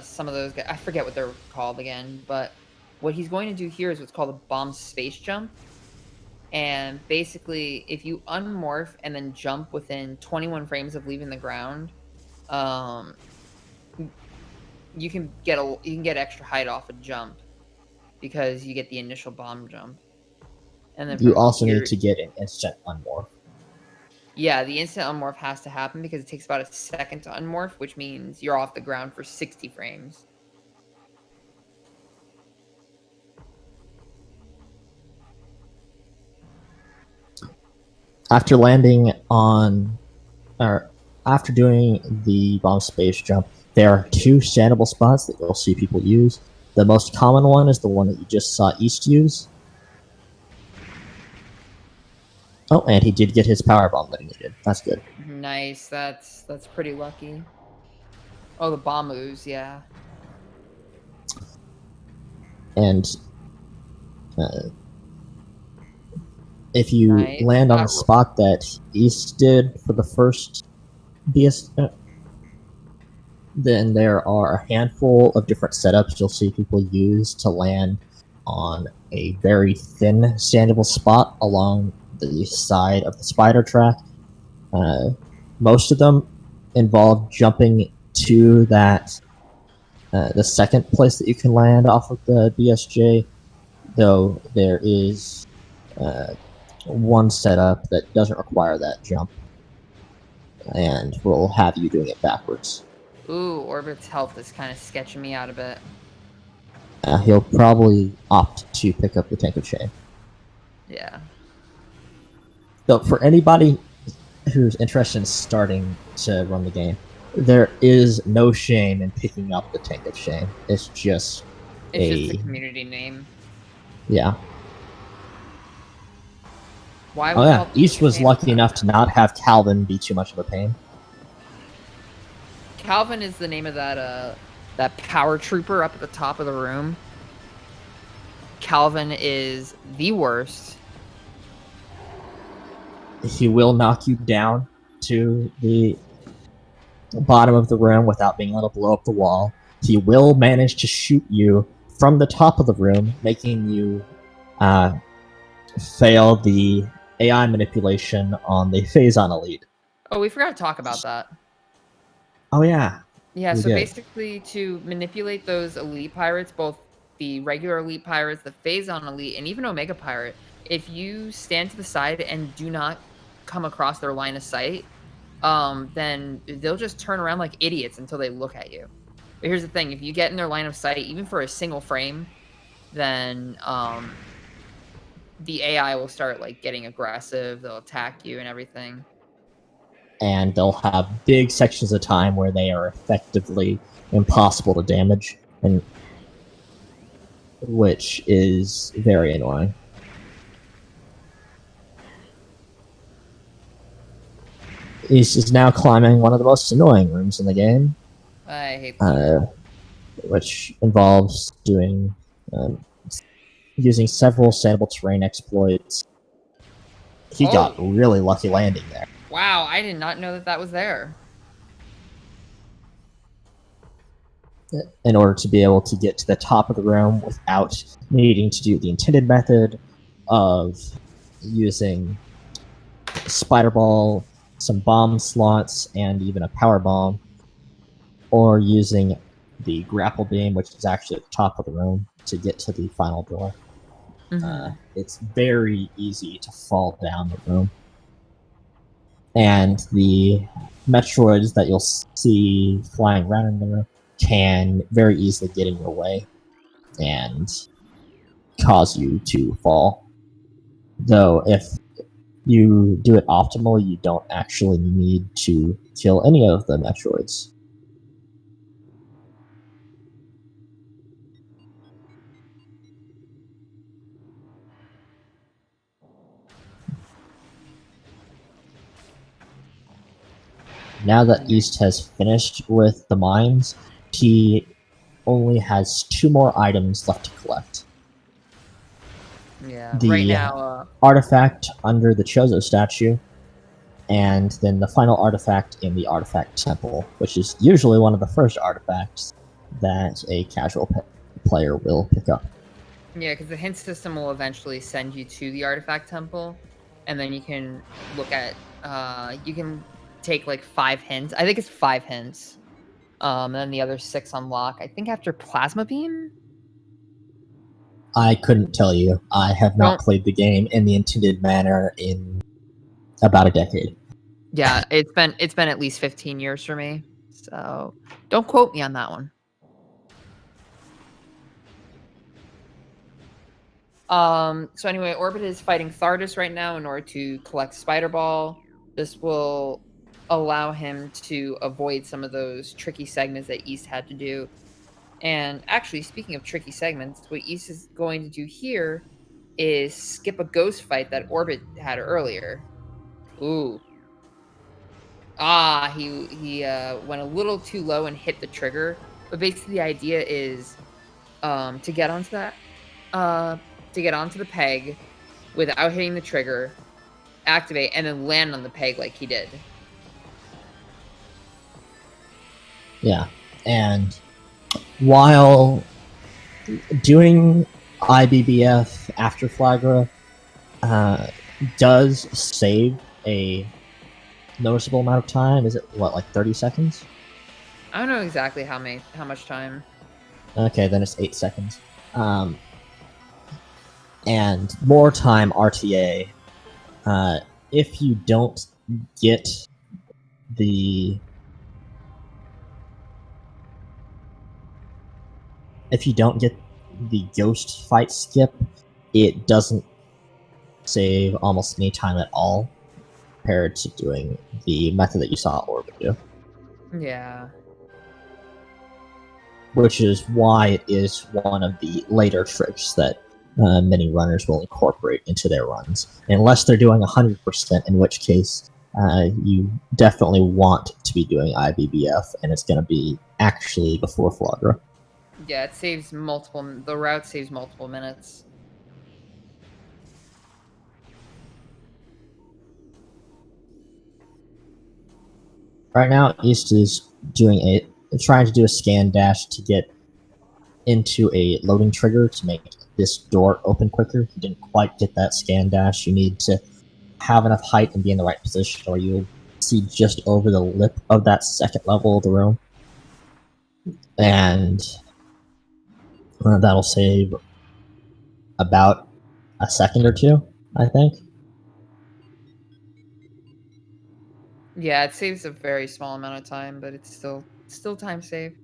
some of those guys. I forget what they're called again, but what he's going to do here is what's called a bomb space jump. And basically, if you unmorph and then jump within 21 frames of leaving the ground, you can get extra height off a jump because you get the initial bomb jump. And then You from also here, need to get an instant unmorph. yeah, the instant unmorph has to happen because it takes about a second to unmorph, which means you're off the ground for 60 frames. After landing on, or after doing the bomb space jump, there are two standable spots that you'll see people use. The most common one is the one that you just saw East use. Oh, and he did get his power bomb that he needed. That's good. Nice, that's pretty lucky. Oh, the bomb ooze, yeah. And if you Nice. land on the spot that East did for the first BS, then there are a handful of different setups you'll see people use to land on a very thin standable spot along the side of the spider track. Most of them involve jumping to that the second place that you can land off of the BSJ, though there is one setup that doesn't require that jump and will have you doing it backwards. Ooh, Orbit's health is kind of sketching me out a bit. He'll probably opt to pick up the Tank of Shame. Yeah. So for anybody who's interested in starting to run the game, there is no shame in picking up the Tank of Shame. It's just It's just a community name. Yeah. Why? Oh yeah, East was lucky enough to not have Calvin be too much of a pain. Calvin is the name of that power trooper up at the top of the room. Calvin is the worst. He will knock you down to the bottom of the room without being able to blow up the wall. He will manage to shoot you from the top of the room, making you fail the AI manipulation on the Phazon Elite. Oh, we forgot to talk about that. Oh yeah. Yeah, so basically to manipulate those elite pirates, both the regular elite pirates, the Phazon elite, and even Omega pirate, if you stand to the side and do not come across their line of sight, then they'll just turn around like idiots until they look at you. But here's the thing, if you get in their line of sight, even for a single frame, then the AI will start like getting aggressive, they'll attack you and everything. And they'll have big sections of time where they are effectively impossible to damage, and which is very annoying. He's now climbing one of the most annoying rooms in the game. I hate this. Which involves doing using several salable terrain exploits. He got really lucky landing there. Wow, I did not know that that was there. In order to be able to get to the top of the room without needing to do the intended method of using spider ball, some bomb slots, and even a power bomb, or using the grapple beam, which is actually at the top of the room, to get to the final door. It's very easy to fall down the room. And the Metroids that you'll see flying around in the room can very easily get in your way and cause you to fall. Though, if you do it optimally, you don't actually need to kill any of the Metroids. Now that East has finished with the mines, he only has 2 more items left to collect. Yeah, the right now, artifact under the Chozo statue, and then the final artifact in the artifact temple, which is usually one of the first artifacts that a casual player will pick up. yeah, because the hint system will eventually send you to the artifact temple, and then you can look at, you can take like 5 hints. I think it's 5 hints. And then the other 6 unlock, I think after Plasma Beam? I couldn't tell you. I have not played the game in the intended manner in about a decade. Yeah, it's been at least 15 years for me. So don't quote me on that one. So anyway, OrbiT is fighting Thardus right now in order to collect Spider Ball. This will allow him to avoid some of those tricky segments that East had to do. And actually, speaking of tricky segments, what East is going to do here is skip a ghost fight that OrbiT had earlier. Ooh. Ah, he went a little too low and hit the trigger. But basically the idea is to get onto that to get onto the peg without hitting the trigger, activate, and then land on the peg like he did. Yeah, and while doing IBBF after Flagra does save a noticeable amount of time. Is it, what, like 30 seconds? I don't know exactly how much time. Okay, then it's 8 seconds. And more time RTA. If you don't get the ghost fight skip, it doesn't save almost any time at all compared to doing the method that you saw OrbiT do. Yeah. Which is why it is one of the later tricks that many runners will incorporate into their runs. Unless they're doing 100%, in which case you definitely want to be doing IBBF, and it's going to be actually before Flagra. Yeah, it saves the route saves multiple minutes. Right now, East is trying to do a scan dash to get into a loading trigger to make this door open quicker. You didn't quite get that scan dash. You need to have enough height and be in the right position, or you'll see just over the lip of that second level of the room. And That'll save about a second or two, I think. Yeah, it saves a very small amount of time, but it's still time saved.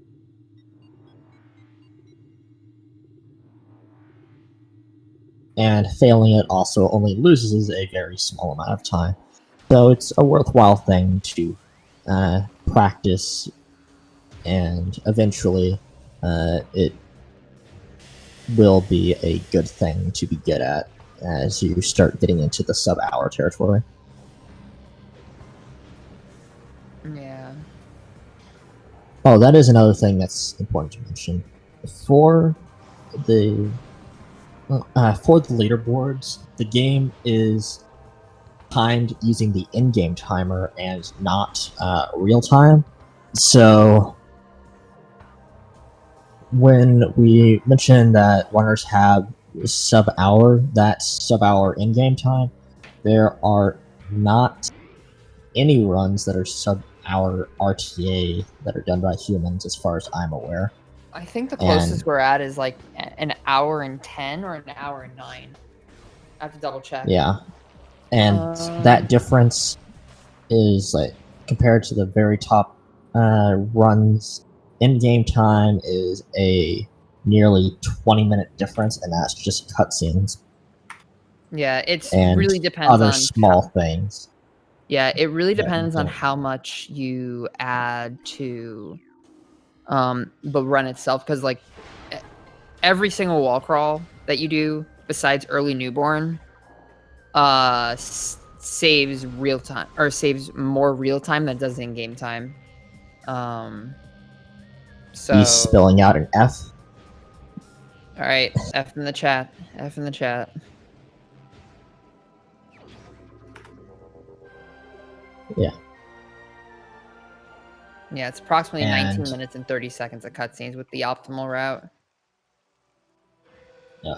And failing it also only loses a very small amount of time. So it's a worthwhile thing to practice, and eventually it will be a good thing to be good at as you start getting into the sub-hour territory. Yeah. Oh, that is another thing that's important to mention. For the leaderboards, the game is timed using the in-game timer and not real time. So when we mentioned that runners have that sub-hour in-game time, there are not any runs that are sub-hour RTA that are done by humans, as far as I'm aware. I think the And closest we're at is like an hour and 10 or an hour and 9. I have to double check. yeah, and that difference is like compared to the very top runs. In-game time is a nearly 20-minute difference, and that's just cutscenes Yeah, it's and really depends other on small things. yeah, it really that depends on don't- how much you add to the run itself, because like e- every single wall crawl that you do besides early newborn saves real time, or saves more real time than it does in game time. Um He's so spilling out an F. all right, F in the chat. F in the chat. Yeah, Yeah, it's approximately 19 and minutes and 30 seconds of cutscenes with the optimal route. yeah,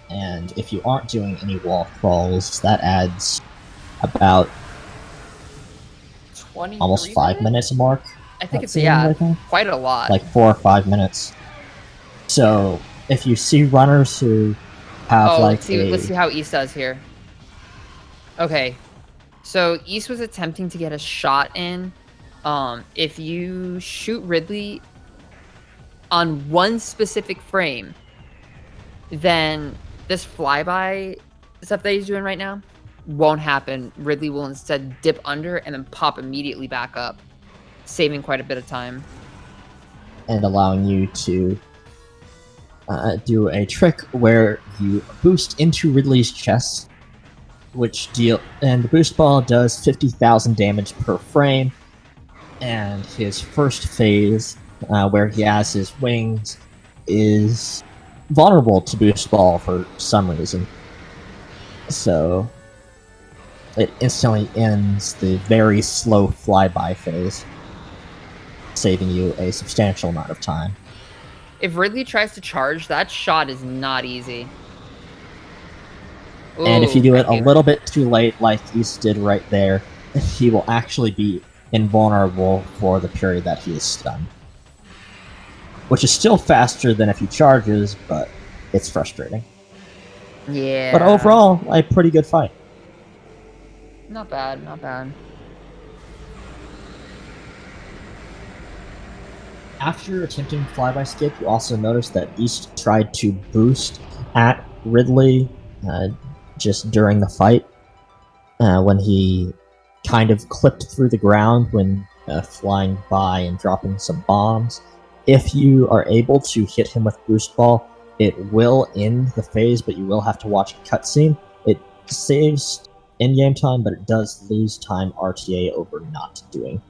and if you aren't doing any wall crawls, that adds about 23 almost 5 minutes? minutes mark. I think it's, Cutscenes, yeah, I think, quite a lot. like 4 or 5 minutes. So if you see runners who have Oh, like let's see how East does here. Okay. So East was attempting to get a shot in. If you shoot Ridley on one specific frame, then this flyby stuff that he's doing right now won't happen. Ridley will instead dip under and then pop immediately back up, saving quite a bit of time. and allowing you to do a trick where you boost into Ridley's chest, and the boost ball does 50,000 damage per frame, and his first phase, where he has his wings, is vulnerable to boost ball for some reason. So it instantly ends the very slow flyby phase, saving you a substantial amount of time. If Ridley tries to charge, that shot is not easy. Ooh, And if you do it thank a you. little bit too late, like East did right there, he will actually be invulnerable for the period that he is stunned. Which is still faster than if he charges, but it's frustrating. Yeah. But overall, a pretty good fight. Not bad, not bad. After attempting flyby skip, you also notice that East tried to boost at Ridley just during the fight, when he kind of clipped through the ground when flying by and dropping some bombs. If you are able to hit him with boost ball, it will end the phase, but you will have to watch a cutscene. It saves in-game time, but it does lose time RTA over not doing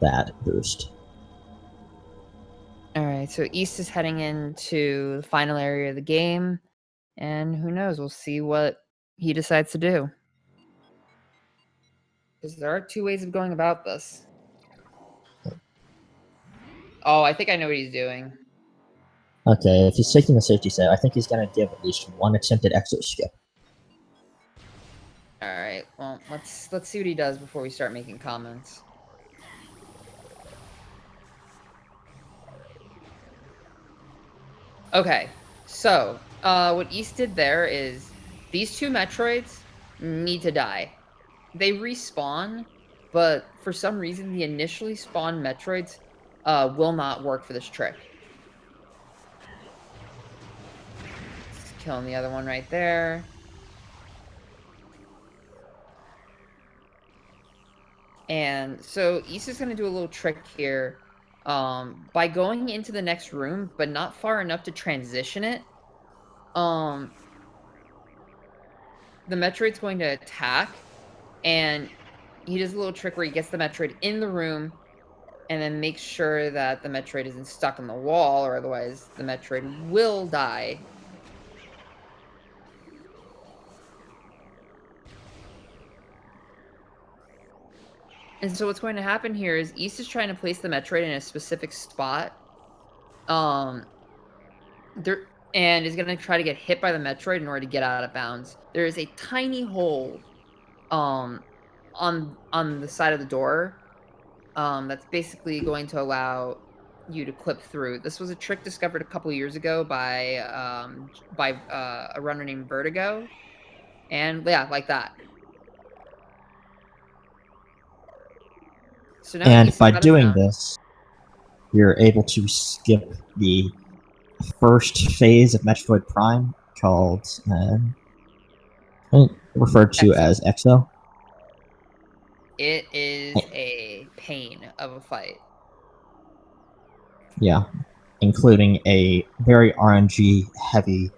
that boost. All right, so East is heading into the final area of the game, and who knows, we'll see what he decides to do. Because there are two ways of going about this. Oh, I think I know what he's doing. Okay, if he's taking the safety save, I think he's going to give at least one attempted exit skip. All right, well, let's see what he does before we start making comments. Okay, so what East did there is these two Metroids need to die. They respawn, but for some reason the initially spawned Metroids will not work for this trick. Just killing the other one right there. And so East is going to do a little trick here by going into the next room, but not far enough to transition it. The Metroid's going to attack, and he does a little trick where he gets the Metroid in the room and then makes sure that the Metroid isn't stuck on the wall, or otherwise the Metroid will die. And so what's going to happen here is East is trying to place the Metroid in a specific spot. There and is gonna try to get hit by the Metroid in order to get out of bounds. There is a tiny hole, um, on the side of the door, that's basically going to allow you to clip through. This was a trick discovered a couple years ago by a runner named Vertigo, and yeah, like that. So now And East is by out of doing bounds. this, you're able to skip the first phase of Metroid Prime called referred to Exo. as EXO. It is a pain of a fight. Yeah, including a very RNG heavy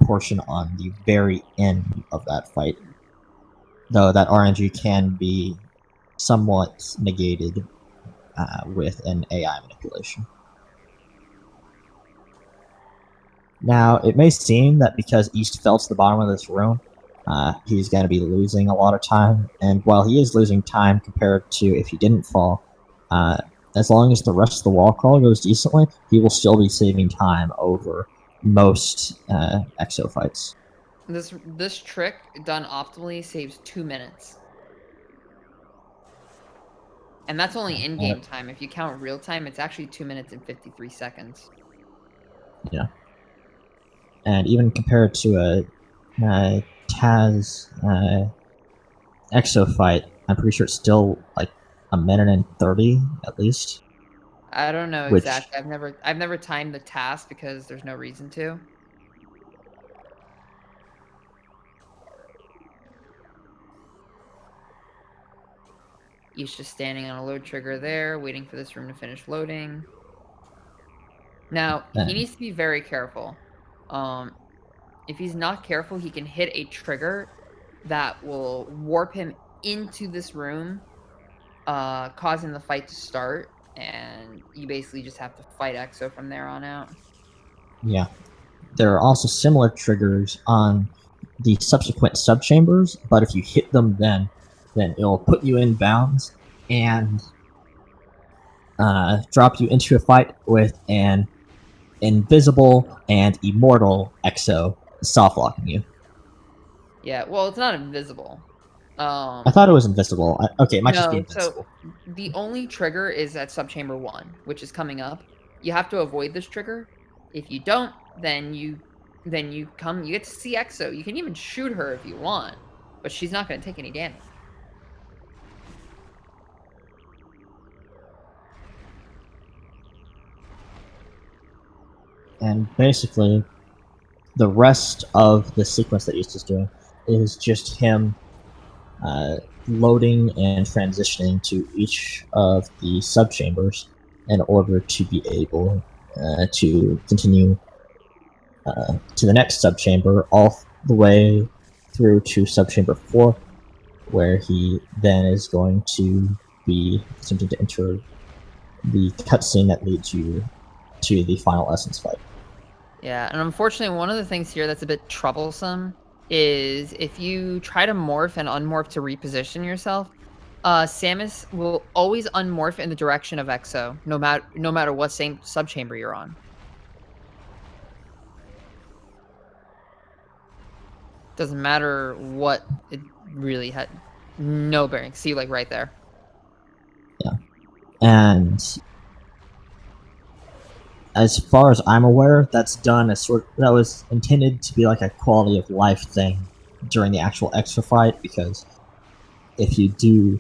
portion on the very end of that fight. Though that RNG can be somewhat negated with an AI manipulation. Now, it may seem that because East fell to the bottom of this room, he's going to be losing a lot of time. And while he is losing time compared to if he didn't fall, uh, as long as the rest of the wall crawl goes decently, he will still be saving time over most exo fights. This trick done optimally saves 2 minutes. And that's only Uh, in-game time. If you count real time, it's actually 2 minutes and 53 seconds. yeah, and even compared to a Taz exo fight, I'm pretty sure it's still like a minute and 30 at least. I don't know Which exactly. I've never timed the task because there's no reason to. He's just standing on a load trigger there, waiting for this room to finish loading. Now, he needs to be very careful. Um, if he's not careful, he can hit a trigger that will warp him into this room, causing the fight to start, and you basically just have to fight Exo from there on out. yeah, there are also similar triggers on the subsequent subchambers, but if you hit them then it'll put you in bounds and drop you into a fight with an invisible and immortal exo soft locking you. Yeah, well, it's not invisible. I thought it was invisible. Okay, it might just be No, so invincible. the only trigger is at subchamber 1, which is coming up. You have to avoid this trigger. If you don't, then you get to see Exo. You can even shoot her if you want, but she's not gonna take any damage. And basically, the rest of the sequence that East is doing is just him loading and transitioning to each of the subchambers in order to be able to continue to the next subchamber all the way through to subchamber 4, where he then is going to be attempting to enter the cutscene that leads you to the final essence fight. Yeah, and unfortunately, one of the things here that's a bit troublesome is if you try to morph and unmorph to reposition yourself, Samus will always unmorph in the direction of Exo, no matter what same subchamber you're on. Doesn't matter what, it really had no bearing. See, like right there. Yeah. And as far as I'm aware, that's done as that was intended to be like a quality of life thing during the actual extra fight, because if you do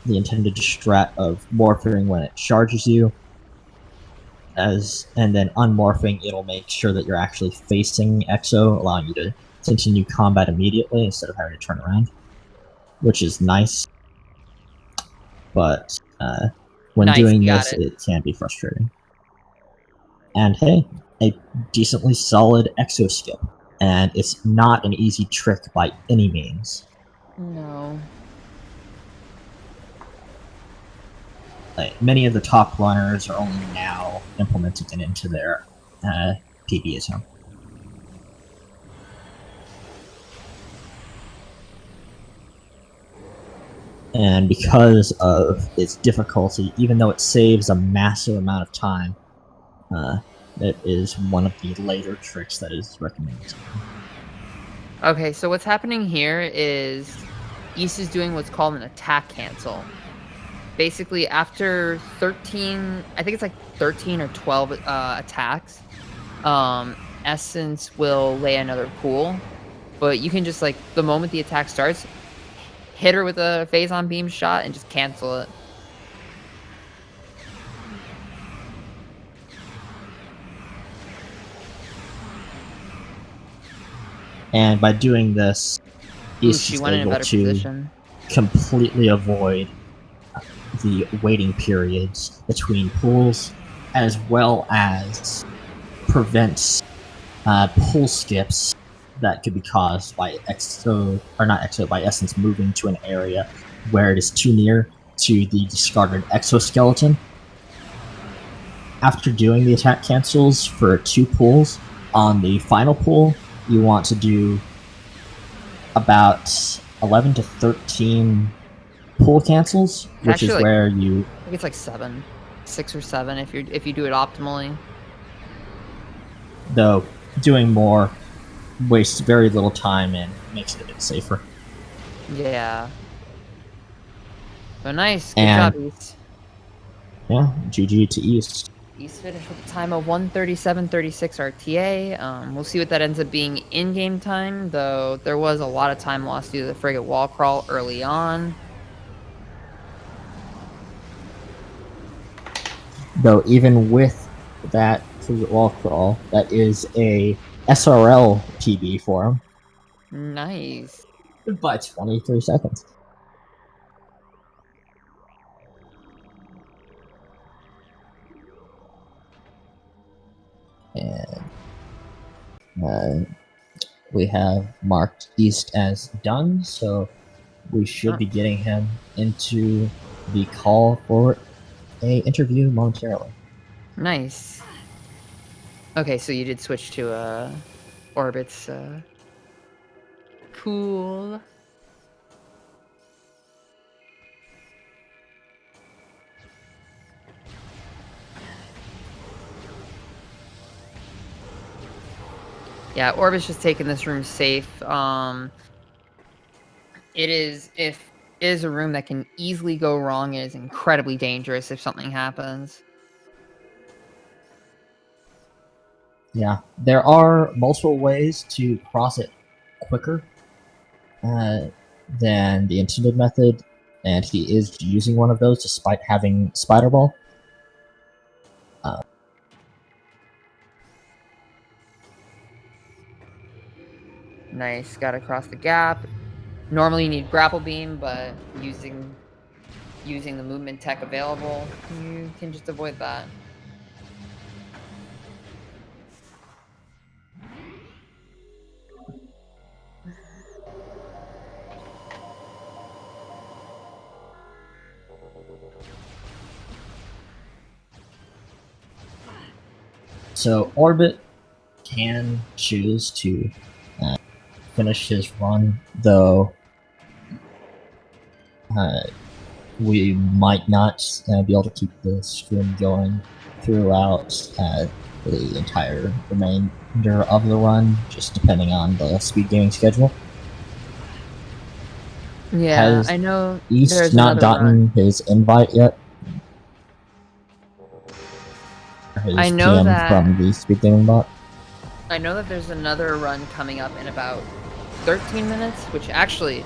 the intended strat of morphing when it charges you, and then unmorphing, it'll make sure that you're actually facing Exo, allowing you to continue combat immediately instead of having to turn around, which is nice. But when Nice, doing you got this, it. it can be frustrating. And hey, a decently solid Exo skip, and it's not an easy trick by any means. No. Like, many of the top runners are only now implementing it into their PB as well. And because of its difficulty, even though it saves a massive amount of time, it is one of the later tricks that is recommended. Okay, so what's happening here is East is doing what's called an attack cancel. Basically, after 13, I think it's like 13 or 12 attacks, Essence will lay another pool. But you can just, like, the moment the attack starts, hit her with a phazon beam shot and just cancel it. And by doing this, Ooh, East she is went in a able better to position. completely avoid the waiting periods between pools, as well as prevents pool skips that could be caused by by Essence moving to an area where it is too near to the discarded exoskeleton. After doing the attack cancels for 2 pools, on the final pool, you want to do about 11 to 13 pool cancels, It's which is actually, like, where you, I think it's like 7. 6 or 7 if you do it optimally. though doing more wastes very little time and makes it a bit safer. Yeah. But nice. Good And job, East. yeah, GG to East. East finished with a time of 1:37:36 RTA. We'll see what that ends up being in-game time, though there was a lot of time lost due to the frigate wall crawl early on. Though even with that free wall crawl, that is a SRL PB for him Nice. by 23 seconds. And we have marked East as done, so we should be getting him into the call for a interview momentarily. Nice. Okay, so you did switch to OrbiT's cool. Yeah, Orbit's just taking this room safe. It is a room that can easily go wrong. It is incredibly dangerous if something happens. Yeah, there are multiple ways to cross it quicker than the intended method, and he is using one of those despite having Spider Ball. Nice, got across the gap. Normally you need grapple beam, but using the movement tech available, you can just avoid that. So OrbiT can choose to finish his run, though we might not be able to keep the stream going throughout the entire remainder of the run, just depending on the SpeedGaming schedule. Yeah, Has I know East there's not another gotten run. his invite yet? his I know PM that- from the SpeedGaming bot. I know that there's another run coming up in about 13 minutes, which actually,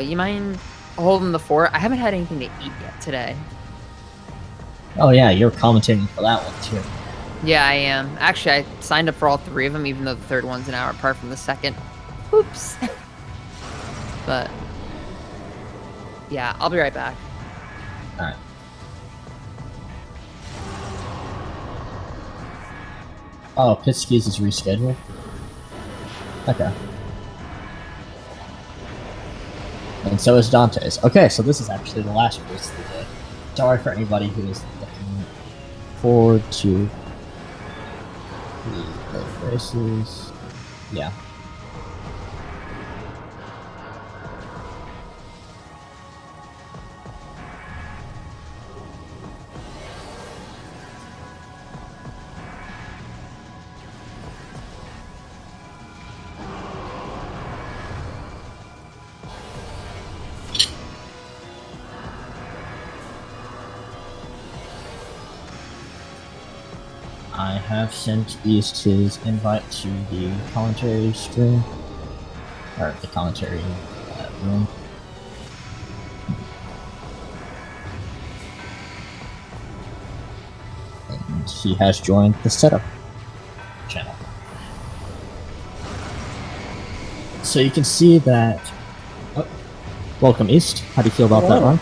you mind holding the fort? I haven't had anything to eat yet today. Oh yeah, you're commentating for that one too. Yeah, I am. Actually, I signed up for all 3 of them, even though the third one's an hour apart from the second. Oops. But, yeah, I'll be right back. Alright. Oh, Pit Skis is rescheduled? Okay. And so is Dante's. Okay, so this is actually the last race of the day. Sorry for anybody who is looking forward to the late races. Yeah. I have sent East his invite to the commentary stream, or the commentary room. And he has joined the setup channel. So you can see that... Oh, welcome East, how do you feel about that run?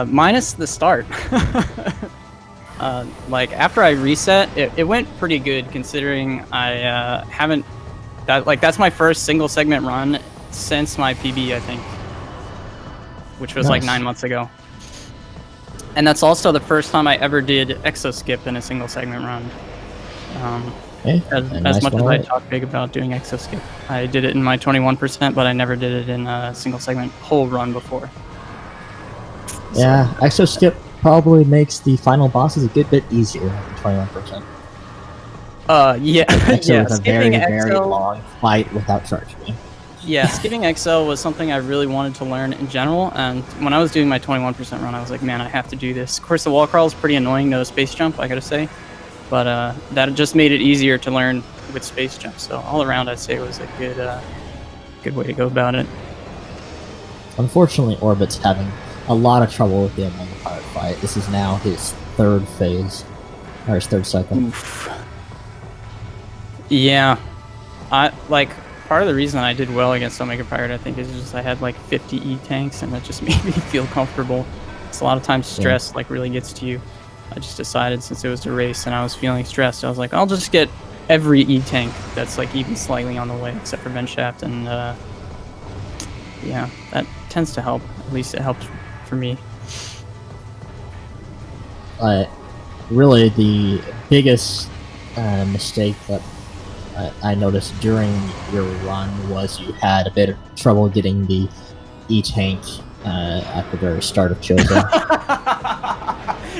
Minus the start. Like after I reset, it went pretty good considering I haven't that's my first single segment run since my PB, I think, which was like 9 months ago. And that's also the first time I ever did exo skip in a single segment run. As much as I talk big about doing exo skip, I did it in my 21%, but I never did it in a single segment whole run before. Yeah, exo skip probably makes the final bosses a good bit easier than 21%. Yeah. Exo Yeah, was a skipping very exo, long fight without charging. Yeah, skipping exo was something I really wanted to learn in general, and when I was doing my 21% run, I was like, man, I have to do this. Of course, the wall crawl is pretty annoying, no space jump, I gotta say, but that just made it easier to learn with space jump. So all around, I'd say it was a good way to go about it. Unfortunately, OrbiT's having a lot of trouble with the Among Pirate fight. This is now his third phase, or his third cycle. Oof. Yeah, part of the reason I did well against Omega Pirate, I think, is just I had like 50 E tanks, and that just made me feel comfortable. It's a lot of times stress really gets to you. I just decided, since it was a race and I was feeling stressed, I was like, I'll just get every E tank that's like even slightly on the way, except for Vent Shaft, and yeah, that tends to help. At least it helped for me. Really, the biggest mistake that I noticed during your run was you had a bit of trouble getting the E-Tank at the very start of Chozo.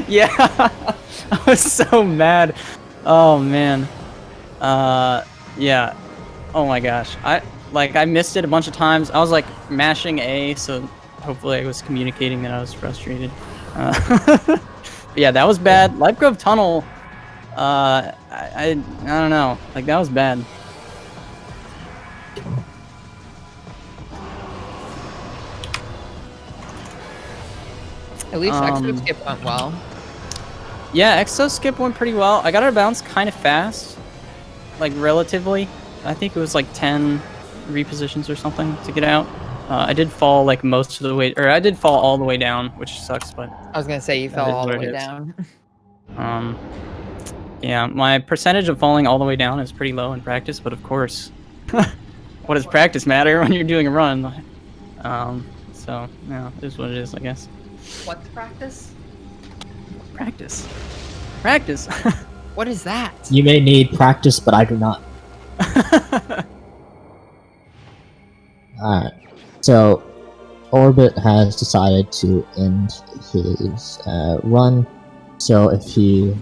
Yeah, I was so mad. Oh man. Yeah. Oh my gosh. I missed it a bunch of times. I was like mashing A, so hopefully I was communicating that I was frustrated. But yeah, that was bad. Life Grove Tunnel. I don't know. Like, that was bad. At least exo skip went well. Yeah, exo skip went pretty well. I got out of bounds kind of fast, like relatively. I think it was like 10 repositions or something to get out. I did fall like most of the way, or I did fall all the way down, which sucks. But I was gonna say you fell all the way down. Yeah, my percentage of falling all the way down is pretty low in practice, but of course, what does practice matter when you're doing a run? So yeah, it is what it is, I guess. What's practice? Practice. Practice. What is that? You may need practice, but I do not. Alright, so OrbiT has decided to end his run, so if he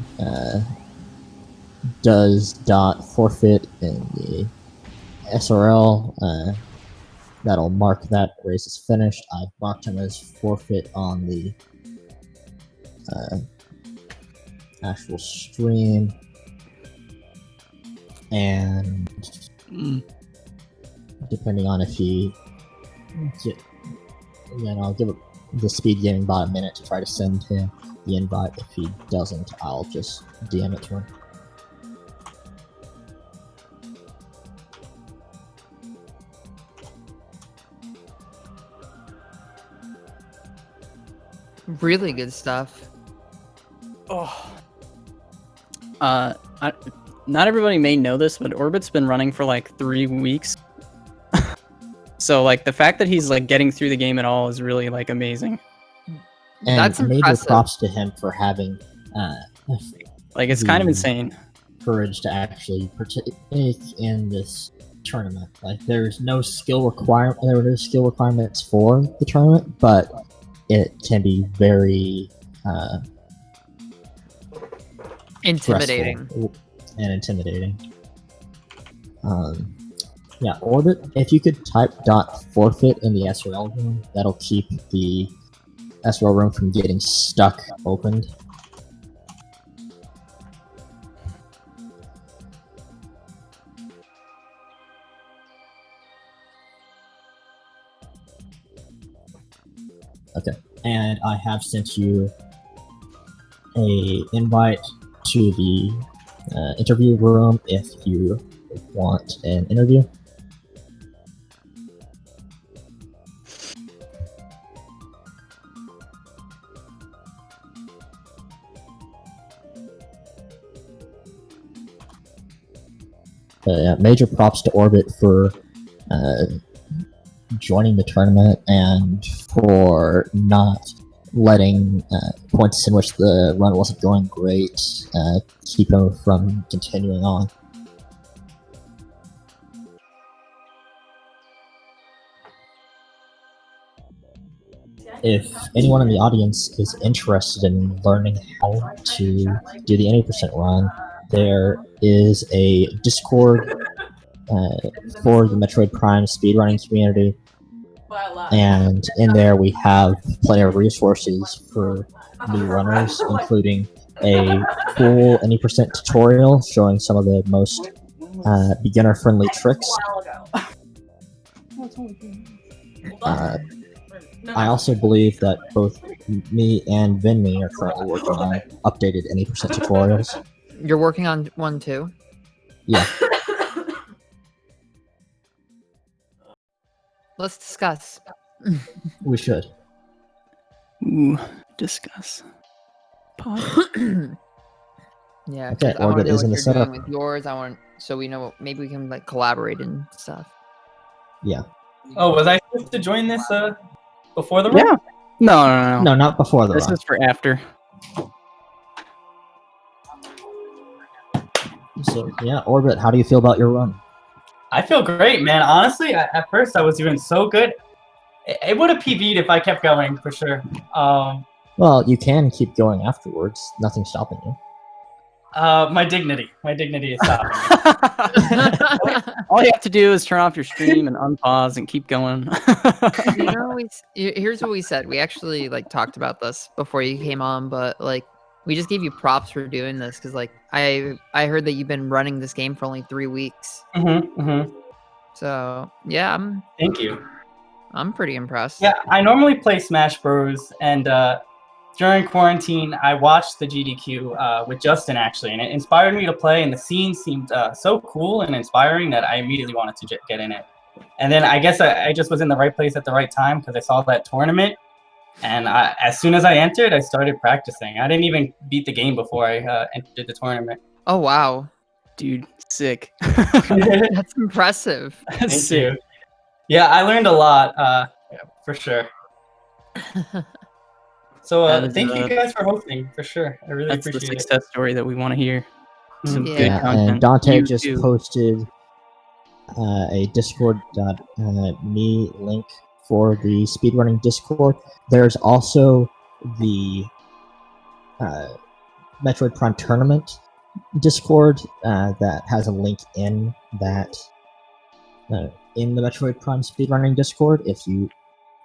does not forfeit in the SRL, that'll mark that race is finished. I've marked him as forfeit on the actual stream, and depending on if he I'll give the SpeedGaming bot a minute to try to send him the invite. If he doesn't, I'll just DM it to him. Really good stuff. Oh. Not everybody may know this, but OrbiT's been running for like 3 weeks. So like the fact that he's like getting through the game at all is really like amazing. And That's major impressive. props to him for having Like it's kind of insane. courage to actually partake in this tournament. Like there's no skill requirement. There were no skill requirements for the tournament, but it can be very Intimidating. stressful and intimidating. Yeah, OrbiT, if you could type .forfeit in the SRL room, that'll keep the SRL room from getting stuck opened. Okay, and I have sent you a invite to the interview room if you want an interview. Major props to OrbiT for joining the tournament and for not letting points in which the run wasn't going great keep him from continuing on. If anyone in the audience is interested in learning how to do the 80% run, there is a Discord for the Metroid Prime speedrunning community, and in there we have plenty of resources for new runners, including a full 80% tutorial showing some of the most beginner-friendly tricks. I also believe that both me and Vinme are currently working on updated 80% tutorials. You're working on one too? Yeah. Let's discuss. We should. Ooh, discuss. Pod. Yeah. Okay, 'cause I want OrbiT to know is what in the you're setup. doing with yours. So we know, maybe we can like collaborate and stuff. Yeah. Oh, was I supposed to join this before the run? Yeah. No. No, not before the This run. is for after. So, yeah, OrbiT, how do you feel about your run? I feel great, man. Honestly, at first I was doing so good. It would have PV'd if I kept going, for sure. Well, you can keep going afterwards. Nothing's stopping you. My dignity is stopping me. All you have to do is turn off your stream and unpause and keep going. You know, here's what we said. We actually like talked about this before you came on, but like we just gave you props for doing this because like I heard that you've been running this game for only 3 weeks. So yeah, Thank you. I'm pretty impressed. Yeah, I normally play Smash Bros. And during quarantine, I watched the GDQ with Justin, actually, and it inspired me to play, and the scene seemed so cool and inspiring that I immediately wanted to get in it. And then I guess I just was in the right place at the right time because I saw that tournament, and as soon as I entered, I started practicing. I didn't even beat the game before I entered the tournament. Oh, wow. Dude, sick. That's impressive. Thank you. Yeah, I learned a lot, for sure. So thank you guys for hosting, for sure. I really That's appreciate the success story that we want to hear. Some Yeah. good content. And Dante You just too. posted a Discord.me link for the speedrunning Discord. There's also the Metroid Prime Tournament Discord that has a link in that in the Metroid Prime speedrunning Discord if you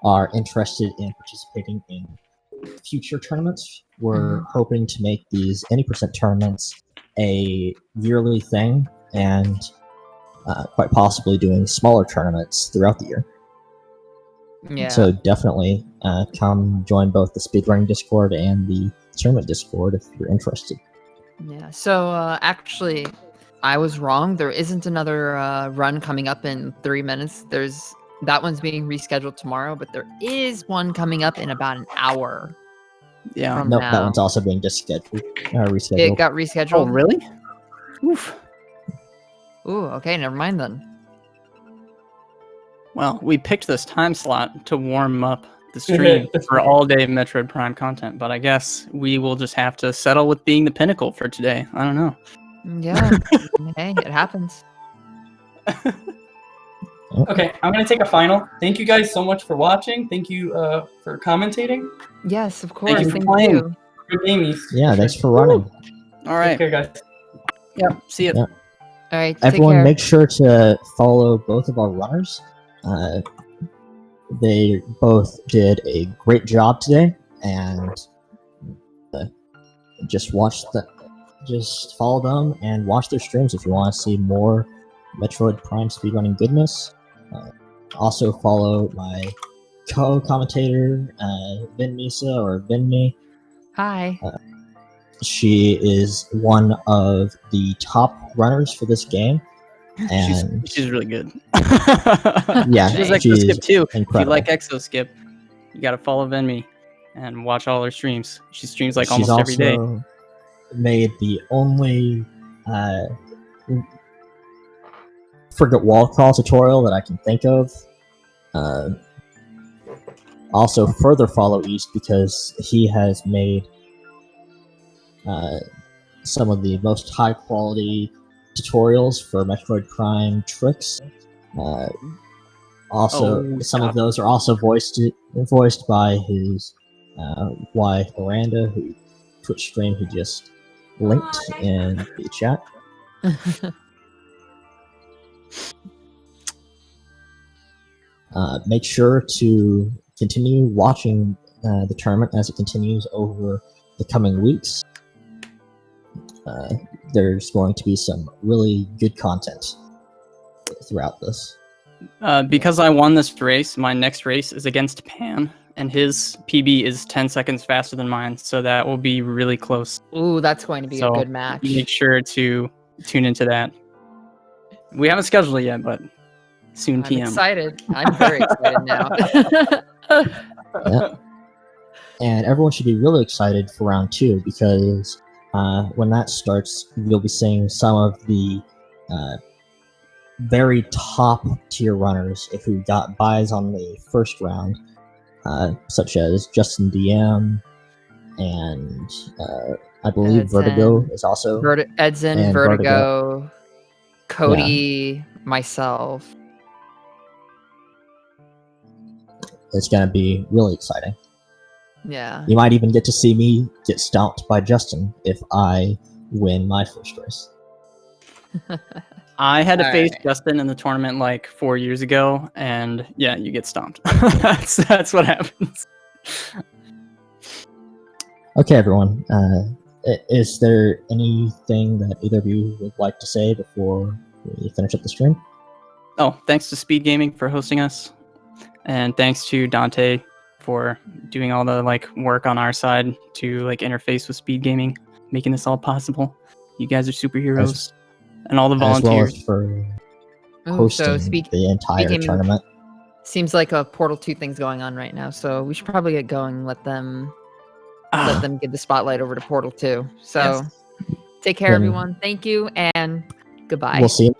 are interested in participating in future tournaments. We're hoping to make these any percent tournaments a yearly thing, and quite possibly doing smaller tournaments throughout the year. Yeah. So definitely come join both the speedrunning Discord and the tournament Discord if you're interested. Yeah. So actually, I was wrong. There isn't another run coming up in 3 minutes. That one's being rescheduled tomorrow, but there is one coming up in about an hour. Yeah. From Nope, now. that one's also being rescheduled. It got rescheduled. Oh, really? Oof. Ooh. Okay. Never mind then. Well, we picked this time slot to warm up the stream for all day Metroid Prime content, but I guess we will just have to settle with being the pinnacle for today. I don't know. Yeah. Hey, it happens. Okay, I'm gonna take a final. Thank you guys so much for watching. Thank you for commentating. Yes, of course. you for Thank playing. you. Good gamies. Yeah, thanks for running. All right. Take care, guys. Yep. See you. Yeah. All right. Everyone, take care. make sure to follow both of our runners. They both did a great job today, and just follow them and watch their streams if you want to see more Metroid Prime speedrunning goodness. Also follow my co-commentator, Vin Misa, or Vinme. Hi. She is one of the top runners for this game. And she's really good. Yeah, she does she Exo is Skip too. incredible. If you like Exo Skip, you gotta follow Venmi and watch all her streams. She streams like she's almost every day. also made the only forget wall crawl tutorial that I can think of. Also, further follow East because he has made some of the most high quality tutorials for Metroid Prime tricks. Some of those are also voiced by his wife Miranda, who Twitch stream he just linked in the chat. Make sure to continue watching the tournament as it continues over the coming weeks. There's going to be some really good content throughout this. Because I won this race, my next race is against Pan, and his PB is 10 seconds faster than mine, so that will be really close. Ooh, that's going to be a good match. Make sure to tune into that. We haven't scheduled it yet, but soon I'm PM. excited. I'm very excited now. Yeah. And everyone should be really excited for round 2 because when that starts, you'll be seeing some of the very top tier runners who got buys on the first round, such as Justin DM and I believe Edson. Vertigo is also Edson, and Vertigo, Cody, myself. It's going to be really exciting. Yeah. You might even get to see me get stomped by Justin if I win my first race. I had to face Alright. Justin in the tournament like 4 years ago, and yeah, you get stomped. that's what happens. Okay, everyone. Is there anything that either of you would like to say before we finish up the stream? Oh, thanks to SpeedGaming for hosting us, and thanks to Dante for doing all the work on our side to interface with SpeedGaming, making this all possible. You guys are superheroes, and all the volunteers. As well as for Ooh, hosting the entire SpeedGaming tournament. Seems like a Portal 2 thing's going on right now, so we should probably get going. Let them give the spotlight over to Portal 2. So, Yes. take care, Then- everyone. Thank you, and goodbye. We'll see you.